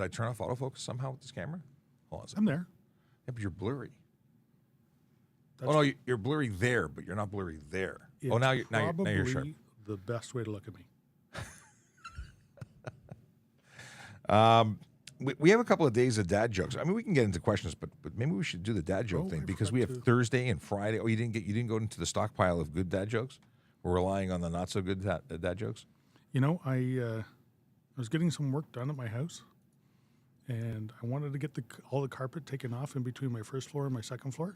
Did I turn off autofocus somehow with this camera? Hold on a second. I'm there. Yeah, but you're blurry. That's Oh no, you're blurry there, but you're not blurry there. Oh, now you're sharp. probably the best way to look at me. We have a couple of days of dad jokes. I mean, we can get into questions, but maybe we should do the dad joke thing because we have Thursday and Friday. Oh, you didn't go into the stockpile of good dad jokes? We're relying on the not so good dad jokes. You know, I was getting some work done at my house, and I wanted to get all the carpet taken off in between my first floor and my second floor.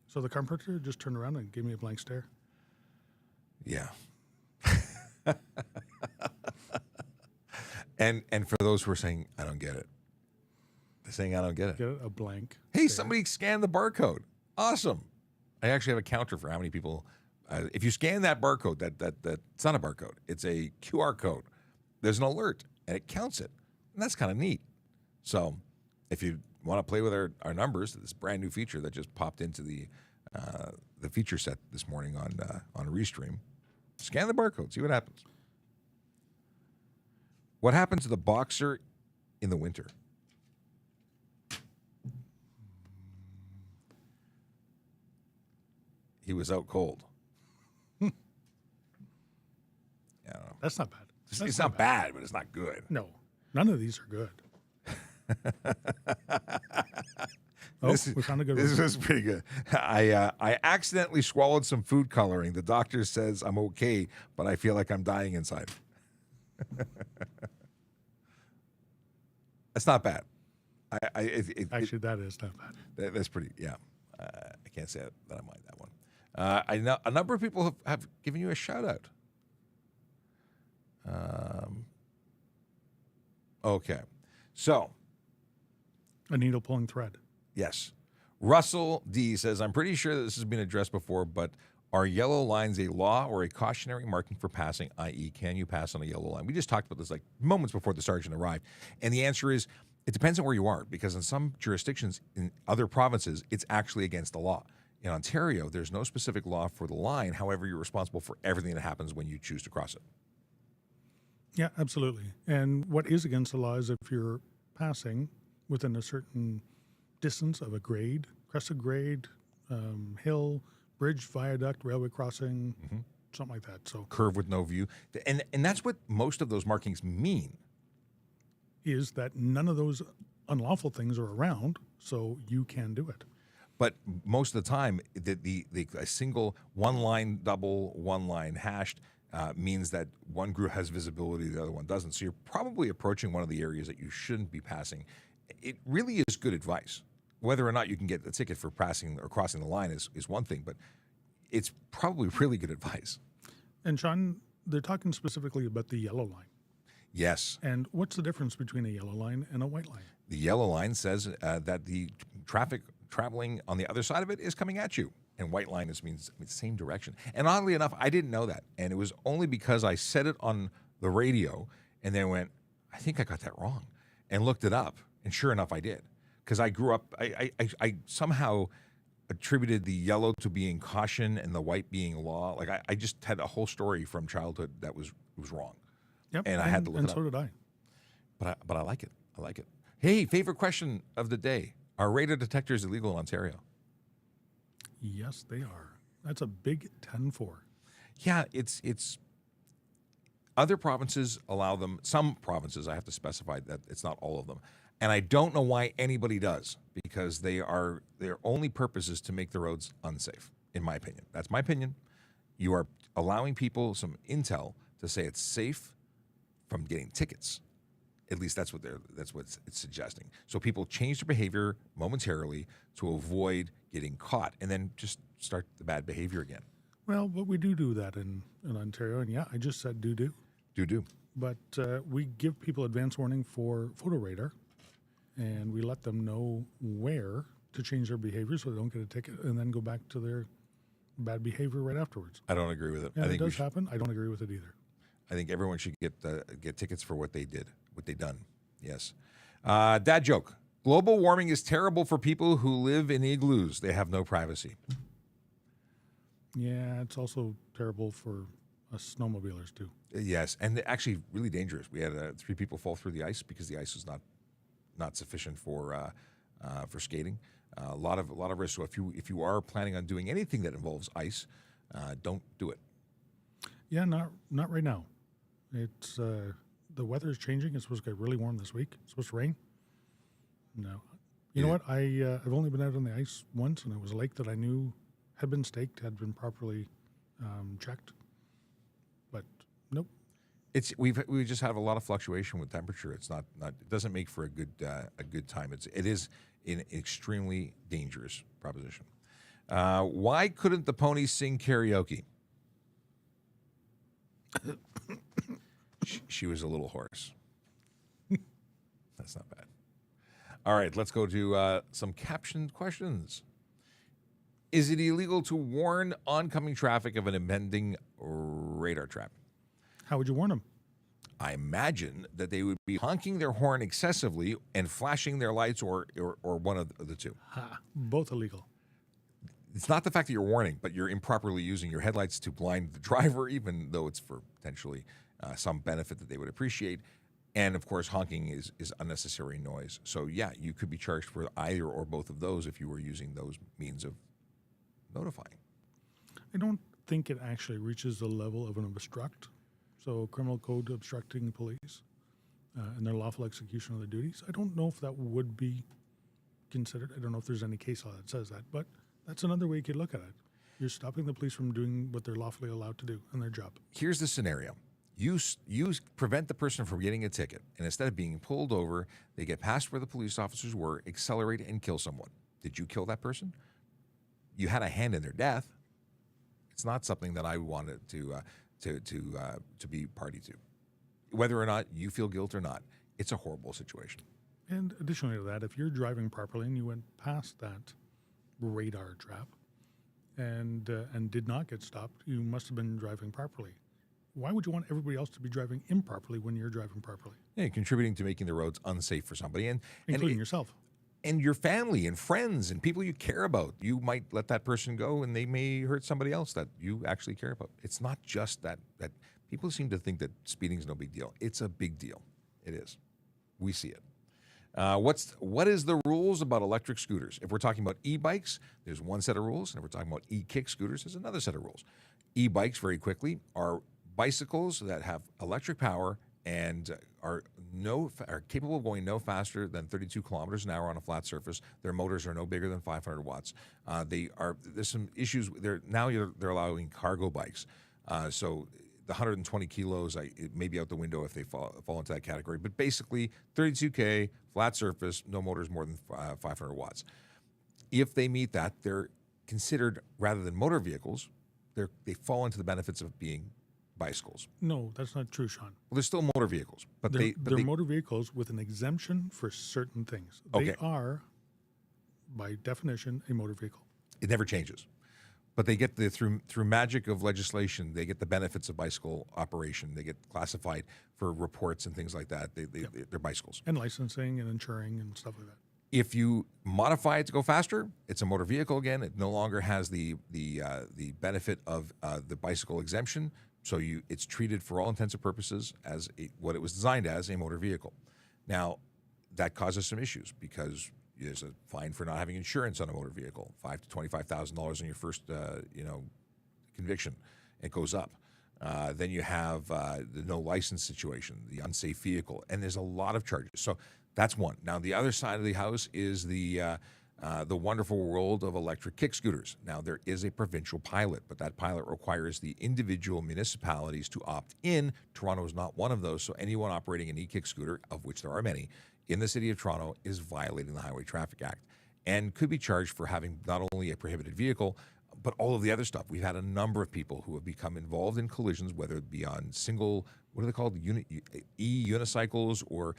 So the carpenter just turned around and gave me a blank stare. Yeah. And for those who are saying, I don't get it. They're saying, I don't get it. Get it? A blank. Hey, stare. somebody scanned the barcode. Awesome. I actually have a counter for how many people. If you scan that barcode, it's not a barcode. It's a QR code. There's an alert, and it counts it. And that's kind of neat. So if you want to play with our numbers, this brand new feature that just popped into the feature set this morning on Restream, scan the barcode, see what happens. What happened to the boxer in the winter? He was out cold. Yeah, I don't know. That's not bad. It's not bad, but it's not good. No, none of these are good. We found a good one. This was pretty good. I accidentally swallowed some food coloring. The doctor says I'm okay, but I feel like I'm dying inside. That's not bad. Actually, that is not bad. That's pretty. Yeah, I can't say that I mind that one. I know a number of people have given you a shout out. Okay, so A needle pulling thread. yes, Russell D says I'm pretty sure that this has been addressed before, but are yellow lines a law or a cautionary marking for passing, i.e., can you pass on a yellow line? We just talked about this like moments before the sergeant arrived. And the answer is it depends on where you are, because in some jurisdictions in other provinces, it's actually against the law. In Ontario, there's no specific law for the line. However, you're responsible for everything that happens when you choose to cross it. Yeah, absolutely. And what is against the law is if you're passing within a certain distance of a grade, crested grade, hill, bridge, viaduct, railway crossing, something like that. So Curve with no view. And that's what most of those markings mean. is that none of those unlawful things are around, so you can do it. But most of the time, a single one line double, one line hashed means that one group has visibility, the other one doesn't. So you're probably approaching one of the areas that you shouldn't be passing. It really is good advice. Whether or not you can get the ticket for passing or crossing the line is one thing, but it's probably really good advice. And Sean, they're talking specifically about the yellow line. Yes. And what's the difference between a yellow line and a white line? The yellow line says that the traffic traveling on the other side of it is coming at you. And white line means the same direction. And oddly enough, I didn't know that. And it was only because I said it on the radio and then went, I think I got that wrong, and looked it up. And sure enough, I did. Because I grew up, I somehow attributed the yellow to being caution and the white being law. Like I just had a whole story from childhood that was wrong. Yep. And I had to look it up. And so did I. But I like it. I like it. Hey, favorite question of the day. Are radar detectors illegal in Ontario? Yes, they are. That's a big 10-4. Yeah, it's other provinces allow them. Some provinces, I have to specify that it's not all of them. And I don't know why anybody does, because their only purpose is to make the roads unsafe, in my opinion. That's my opinion. You are allowing people some intel to say it's safe from getting tickets. At least that's what it's suggesting. So people change their behavior momentarily to avoid getting caught, and then just start the bad behavior again. Well, but we do that in Ontario. And yeah, I just said do. Do. But we give people advance warning for photo radar, and we let them know where to change their behavior so they don't get a ticket and then go back to their bad behavior right afterwards. I don't agree with it. And I think it does happen. I don't agree with it either. I think everyone should get tickets for what they did, what they done. Yes. Dad joke. Global warming is terrible for people who live in igloos. They have no privacy. Yeah, it's also terrible for Us snowmobilers do. Yes, and they're actually really dangerous. We had 3 people fall through the ice because the ice was not sufficient for skating. A lot of risk. So if you are planning on doing anything that involves ice, don't do it. Yeah, not right now. It's the weather is changing. It's supposed to get really warm this week. It's supposed to rain. No, you know what? I've only been out on the ice once, and it was a lake that I knew had been staked, had been properly checked. But nope. We just have a lot of fluctuation with temperature. It's not it doesn't make for a good time. It is an extremely dangerous proposition. Why couldn't the ponies sing karaoke? She was a little hoarse. That's not bad. All right, let's go to some captioned questions. Is it illegal to warn oncoming traffic of an impending radar trap? How would you warn them? I imagine that they would be honking their horn excessively and flashing their lights, or one of the two. Both illegal. It's not the fact that you're warning, but you're improperly using your headlights to blind the driver, even though it's for potentially some benefit that they would appreciate. And, of course, honking is unnecessary noise. So, yeah, you could be charged for either or both of those if you were using those means of notifying. I don't think it actually reaches the level of an obstruct. So criminal code obstructing police and their lawful execution of their duties. I don't know if that would be considered. I don't know if there's any case law that says that, but that's another way you could look at it. You're stopping the police from doing what they're lawfully allowed to do in their job. Here's the scenario. You prevent the person from getting a ticket, and instead of being pulled over, they get past where the police officers were, accelerate, and kill someone. Did you kill that person? You had a hand in their death. It's not something that I wanted to be party to. Whether or not you feel guilt or not, it's a horrible situation. And additionally to that, if you're driving properly and you went past that radar trap and did not get stopped, you must have been driving properly. Why would you want everybody else to be driving improperly when you're driving properly? Yeah, contributing to making the roads unsafe for somebody, including yourself. And your family and friends and people you care about. You might let that person go and they may hurt somebody else that you actually care about. It's not just that people seem to think that speeding is no big deal. It's a big deal. It is. We see it. What is the rules about electric scooters? If we're talking about e-bikes, there's one set of rules. And if we're talking about e-kick scooters, there's another set of rules. E-bikes, very quickly, are bicycles that have electric power and are capable of going no faster than 32 kilometers an hour on a flat surface. Their motors are no bigger than 500 watts. There's some issues. They're allowing cargo bikes. So the 120 kilos, it may be out the window if they fall into that category. But basically, 32K, flat surface, no motors more than 500 watts. If they meet that, they're considered, rather than motor vehicles, they fall into the benefits of being bicycles. No, that's not true, Sean. Well, they're still motor vehicles, but they're motor vehicles with an exemption for certain things. Okay. They are, by definition, a motor vehicle. It never changes, but they get through magic of legislation. They get the benefits of bicycle operation. They get classified for reports and things like that. They're bicycles And licensing and insuring and stuff like that. If you modify it to go faster, it's a motor vehicle again. It no longer has the benefit of the bicycle exemption. So it's treated for all intents and purposes as what it was designed as, a motor vehicle. Now, that causes some issues because there's a fine for not having insurance on a motor vehicle, $5,000 to $25,000 on your first conviction. It goes up. Then you have the no license situation, the unsafe vehicle, and there's a lot of charges. So that's one. Now, the other side of the house is the wonderful world of electric kick scooters. Now, there is a provincial pilot, but that pilot requires the individual municipalities to opt in. Toronto is not one of those, so anyone operating an e-kick scooter, of which there are many, in the city of Toronto is violating the Highway Traffic Act and could be charged for having not only a prohibited vehicle, but all of the other stuff. We've had a number of people who have become involved in collisions, whether it be on single, what are they called, unicycles or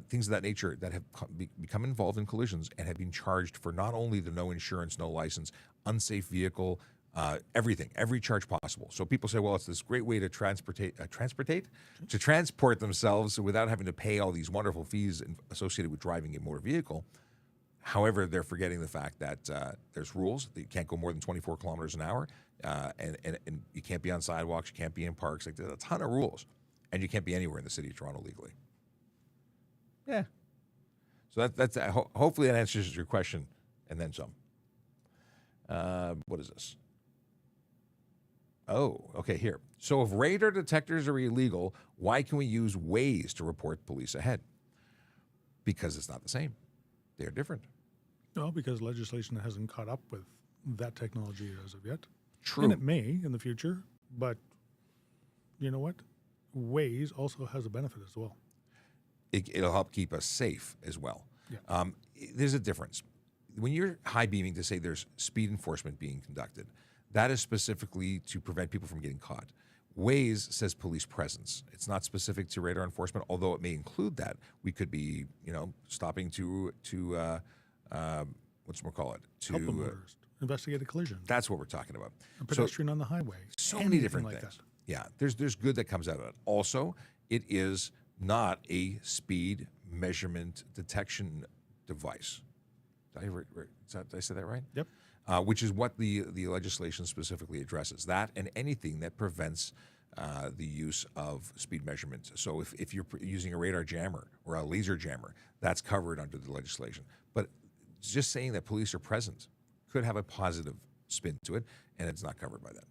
things of that nature that have become involved in collisions and have been charged for not only the no insurance, no license, unsafe vehicle, everything, every charge possible. So people say, well, it's this great way to transport themselves without having to pay all these wonderful fees associated with driving a motor vehicle. However, they're forgetting the fact that there's rules. That you can't go more than 24 kilometers an hour, and you can't be on sidewalks, you can't be in parks. Like, there's a ton of rules, and you can't be anywhere in the city of Toronto legally. Yeah. So that's hopefully that answers your question, and then some. What is this? Oh, okay, here. So if radar detectors are illegal, why can we use Waze to report police ahead? Because it's not the same. They're different. No, because legislation hasn't caught up with that technology as of yet. True. And it may in the future, but you know what? Waze also has a benefit as well. It'll help keep us safe as well. Yeah. There's a difference. When you're high beaming to say there's speed enforcement being conducted, that is specifically to prevent people from getting caught. Waze says police presence. It's not specific to radar enforcement, although it may include that. We could be, stopping to whatchamacallit? Help a motorist, investigate a collision, That's what we're talking about. a pedestrian on the highway. So many different like things. that. Yeah, there's good that comes out of it. Also, it is not a speed measurement detection device. Did I say that right? Yep. Which is what the legislation specifically addresses. That and anything that prevents the use of speed measurement. So if you're using a radar jammer or a laser jammer, that's covered under the legislation. But just saying that police are present could have a positive spin to it, and it's not covered by that.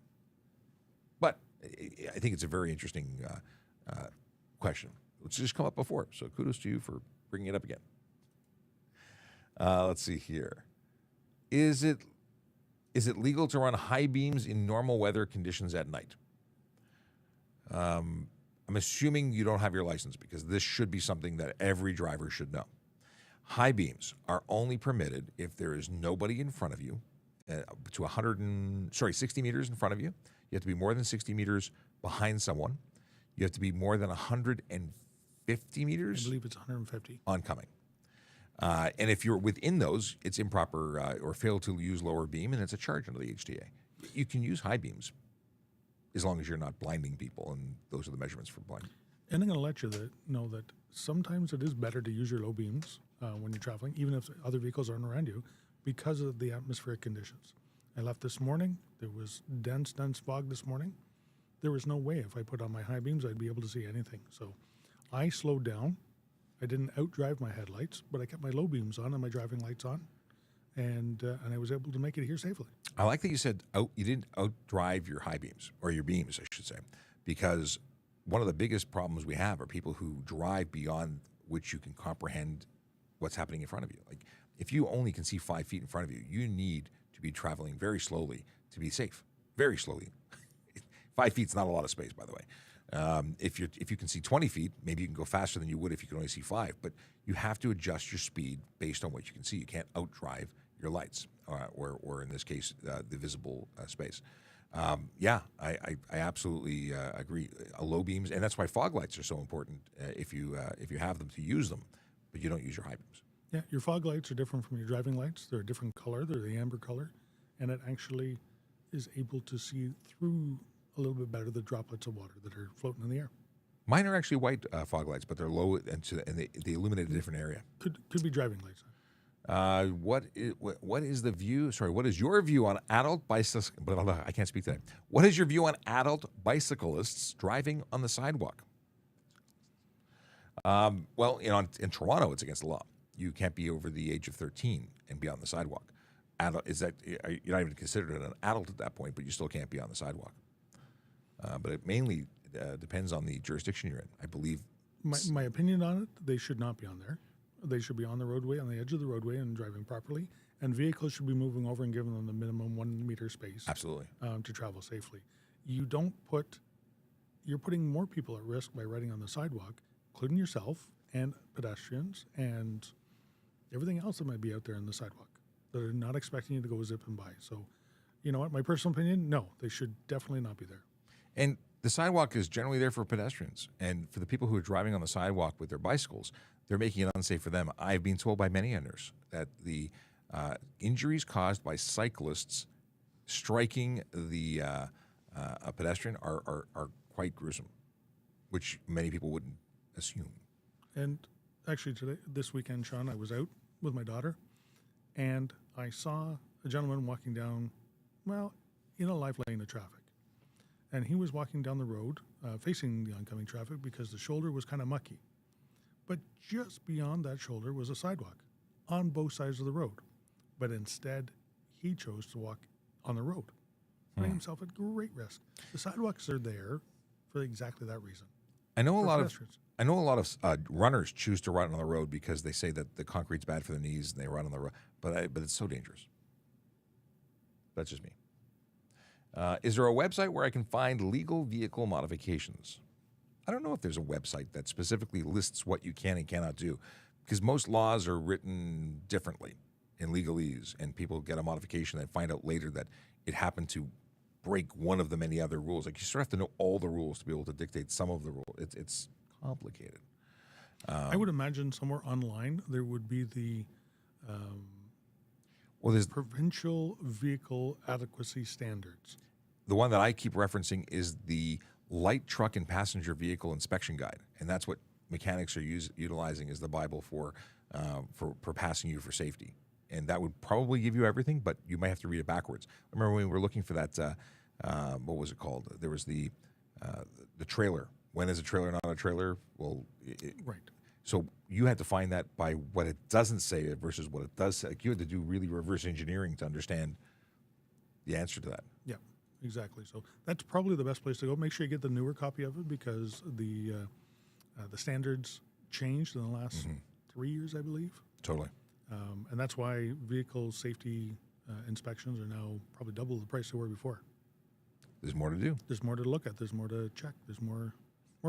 But I think it's a very interesting question. It's just come up before, so kudos to you for bringing it up again. Let's see here. Is it legal to run high beams in normal weather conditions at night? I'm assuming you don't have your license because this should be something that every driver should know. High beams are only permitted if there is nobody in front of you, to 60 meters in front of you. You have to be more than 60 meters behind someone. You have to be more than 150 meters. I believe it's 150. Oncoming. And if you're within those, it's improper or fail to use lower beam, and it's a charge under the HTA. You can use high beams as long as you're not blinding people, and those are the measurements for blinding. And I'm going to let you know that sometimes it is better to use your low beams when you're traveling, even if other vehicles aren't around you, because of the atmospheric conditions. I left this morning. There was dense fog this morning. There was no way if I put on my high beams I'd be able to see anything. So I slowed down. I didn't outdrive my headlights, but I kept my low beams on and my driving lights on, and I was able to make it here safely. I like that you said you didn't outdrive your high beams, or your beams, I should say, because one of the biggest problems we have are people who drive beyond which you can comprehend what's happening in front of you. Like, if you only can see 5 feet in front of you, you need to be traveling very slowly to be safe. Very slowly. 5 feet's not a lot of space, by the way. If you can see 20 feet, maybe you can go faster than you would if you could only see 5. But you have to adjust your speed based on what you can see. You can't outdrive your lights, or in this case, the visible space. I absolutely agree. Low beams, and that's why fog lights are so important. If you have them, to use them, but you don't use your high beams. Yeah, your fog lights are different from your driving lights. They're a different color. They're the amber color, and it actually is able to see through a little bit better the droplets of water that are floating in the air. Mine are actually white fog lights, but they're low, and they illuminate a different area. Could be driving lights. What is the view? Sorry, what is your view on adult bicyclists? I can't speak today. What is your view on adult bicyclists driving on the sidewalk? Well, in Toronto, it's against the law. You can't be over the age of 13 and be on the sidewalk. You're not even considered an adult at that point, but you still can't be on the sidewalk. But it mainly depends on the jurisdiction you're in, I believe. My opinion on it, they should not be on there. They should be on the roadway, on the edge of the roadway, and driving properly. And vehicles should be moving over and giving them the minimum 1 meter space. Absolutely. To travel safely. You're putting more people at risk by riding on the sidewalk, including yourself and pedestrians and everything else that might be out there on the sidewalk that are not expecting you to go zipping by. So, you know what? My personal opinion, no, they should definitely not be there. And the sidewalk is generally there for pedestrians. And for the people who are driving on the sidewalk with their bicycles, they're making it unsafe for them. I've been told by many others that the injuries caused by cyclists striking a pedestrian are quite gruesome, which many people wouldn't assume. And actually this weekend, Sean, I was out with my daughter, and I saw a gentleman walking down, well, in a live lane of traffic. And he was walking down the road, facing the oncoming traffic because the shoulder was kind of mucky. But just beyond that shoulder was a sidewalk on both sides of the road. But instead, he chose to walk on the road, putting himself at great risk. The sidewalks are there for exactly that reason. I know a For lot pedestrians. of runners choose to run on the road because they say that the concrete's bad for their knees and they run on the road. But it's so dangerous. That's just me. Is there a website where I can find legal vehicle modifications? I don't know if there's a website that specifically lists what you can and cannot do, because most laws are written differently in legalese, and people get a modification and find out later that it happened to break one of the many other rules. Like, you sort of have to know all the rules to be able to dictate some of the rules. It's complicated. I would imagine somewhere online there would be the There's provincial vehicle adequacy standards. the one that I keep referencing is the Light Truck and Passenger Vehicle Inspection Guide, and that's what mechanics are utilizing as the Bible for passing you for safety. And that would probably give you everything, but you might have to read it backwards. I remember when we were looking for that, what was it called? There was the trailer. When is a trailer not a trailer? Well, Right. so you had to find that by what it doesn't say versus what it does say. Like, you had to do really reverse engineering to understand the answer to that. Yeah, exactly. So that's probably the best place to go. Make sure you get the newer copy of it because the standards changed in the last 3 years, I believe. Totally. And that's why vehicle safety inspections are now probably double the price they were before. There's more to do. There's more to look at. There's more to check. There's more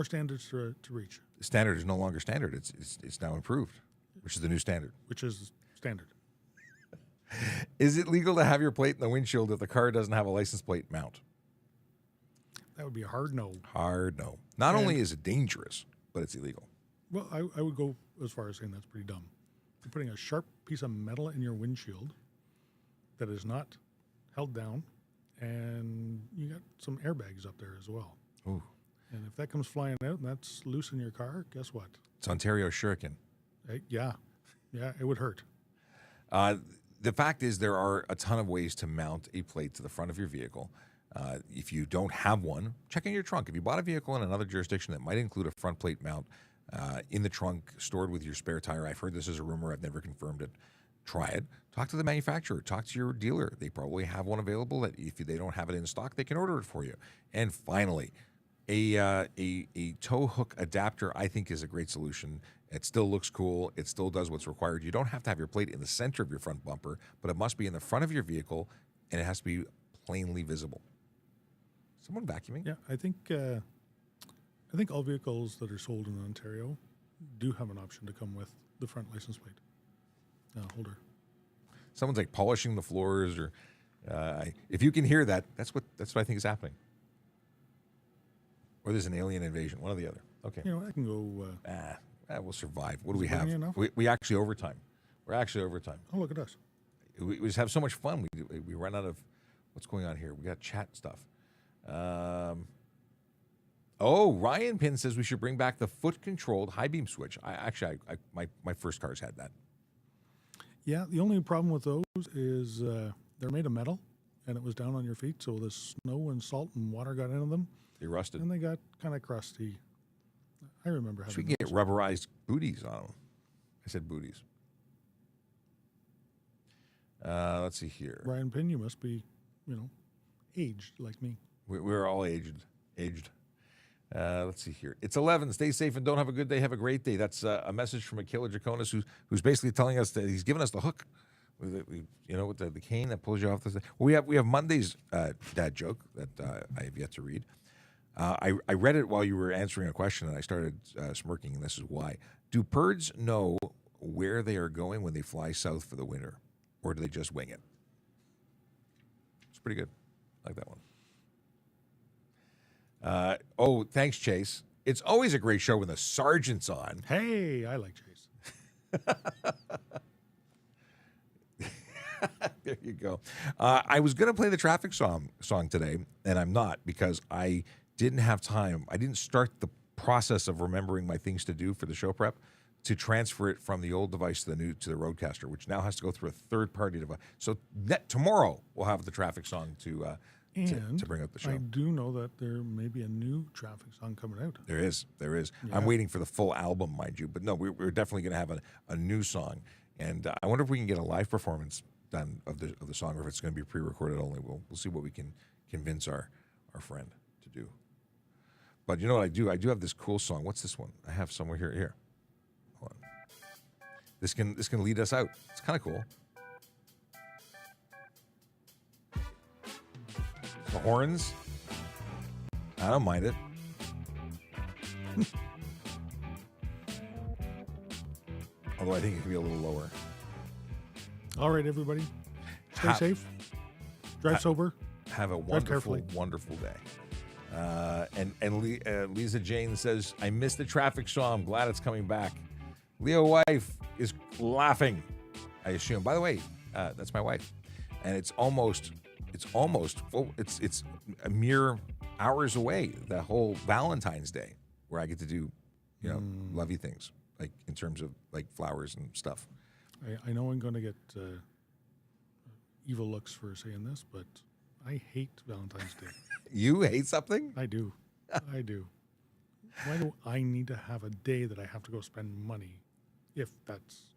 standards to reach, The standard is no longer standard. It's now improved, which is the new standard. which is standard. Is it legal to have your plate in the windshield if the car doesn't have a license plate mount? That would be a hard no. Hard no. Not only is it dangerous, but it's illegal. Well, I would go as far as saying that's pretty dumb. You're putting a sharp piece of metal in your windshield that is not held down, and you got some airbags up there as well. Ooh. And if that comes flying out and that's loose in your car, guess what? It's Ontario Shuriken. Yeah, it would hurt. The fact is, there are a ton of ways to mount a plate to the front of your vehicle. If you don't have one, check in your trunk. If you bought a vehicle in another jurisdiction that might include a front plate mount in the trunk, stored with your spare tire, I've heard this is a rumor. I've never confirmed it. Try it. Talk to the manufacturer. Talk to your dealer. They probably have one available that if they don't have it in stock, they can order it for you. And finally, a tow hook adapter, I think, is a great solution. It still looks cool. It still does what's required. You don't have to have your plate in the center of your front bumper, but it must be in the front of your vehicle, and it has to be plainly visible. Someone vacuuming? Yeah, I think all vehicles that are sold in Ontario do have an option to come with the front license plate holder. Someone's like polishing the floors, or if you can hear that, that's what I think is happening. Or there's an alien invasion, one or the other. Okay. You know, I can go. We'll survive. What do we it bringing have? enough? We actually overtime. We're actually overtime. Oh, look at us. We just have so much fun. We run out of what's going on here. We got chat stuff. Ryan Pin says we should bring back the foot-controlled high beam switch. My first cars had that. Yeah, the only problem with those is they're made of metal, and it was down on your feet, so the snow and salt and water got into them, They rusted. and they got kind of crusty. I remember having So we can get those. rubberized booties on them. I said booties. Let's see here. Ryan Pinn, you must be, aged like me. We're all aged. Let's see here. It's 11. Stay safe and don't have a good day. Have a great day. That's a message from Akila Draconis, who's basically telling us that he's giving us the hook. With the cane that pulls you off. We have Monday's dad joke that I have yet to read. I read it while you were answering a question, and I started smirking, and this is why. Do birds know where they are going when they fly south for the winter, or do they just wing it? It's pretty good. I like that one. Thanks, Chase. It's always a great show when the sergeant's on. Hey, I like Chase. There you go. I was going to play the traffic song today, and I'm not, because I didn't have time. I didn't start the process of remembering my things to do for the show prep to transfer it from the old device to the Roadcaster, which now has to go through a third-party device. So tomorrow we'll have the traffic song to bring up the show. I do know that there may be a new traffic song coming out. There is. Yeah. I'm waiting for the full album, mind you. But no, we're definitely going to have a new song, and I wonder if we can get a live performance done of the song, or if it's going to be pre-recorded only. We'll see what we can convince our friend to do. But you know what I do? I do have this cool song. What's this one? I have somewhere here. Here, hold on. This can lead us out. It's kind of cool. The horns. I don't mind it. Although I think it could be a little lower. All right, everybody. Stay safe. Drive sober. Have a wonderful, wonderful day. And Lisa Jane says, I missed the traffic song. I'm glad it's coming back. Leo wife is laughing, I assume. By the way, that's my wife. And it's almost a mere hours away, the whole Valentine's Day, where I get to do, lovey things, like in terms of like flowers and stuff. I know I'm going to get evil looks for saying this, but I hate Valentine's Day. You hate something? I do. I do. Why do I need to have a day that I have to go spend money, if that's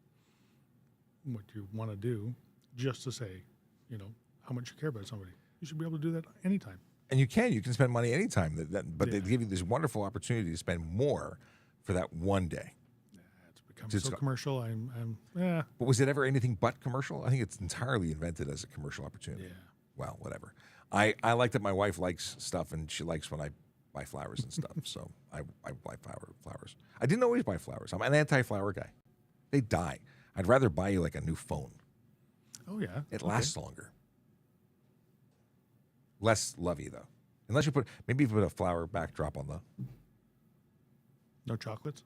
what you want to do, just to say, how much you care about somebody? You should be able to do that anytime. And you can spend money anytime, but they give you this wonderful opportunity to spend more for that one day. It's become so commercial. I'm. But was it ever anything but commercial? I think it's entirely invented as a commercial opportunity. Yeah. Well, whatever. I like that my wife likes stuff, and she likes when I buy flowers and stuff. So I buy flowers. I didn't always buy flowers. I'm an anti-flower guy. They die. I'd rather buy you like a new phone. Oh yeah. It lasts longer. Less lovey though, unless you put a flower backdrop on the. No chocolates.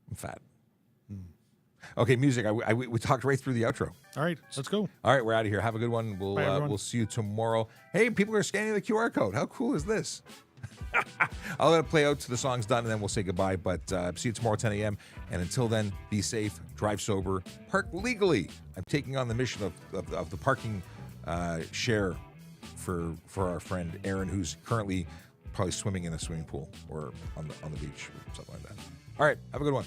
I'm fat. Okay, music. We talked right through the outro. All right, let's go. All right, we're out of here. Have a good one. We'll see you tomorrow. Hey, people are scanning the QR code. How cool is this? I'll let it play out till the song's done, and then we'll say goodbye. But see you tomorrow, 10 a.m. And until then, be safe, drive sober, park legally. I'm taking on the mission of the parking share for our friend Aaron, who's currently probably swimming in a swimming pool or on the beach or something like that. All right, have a good one.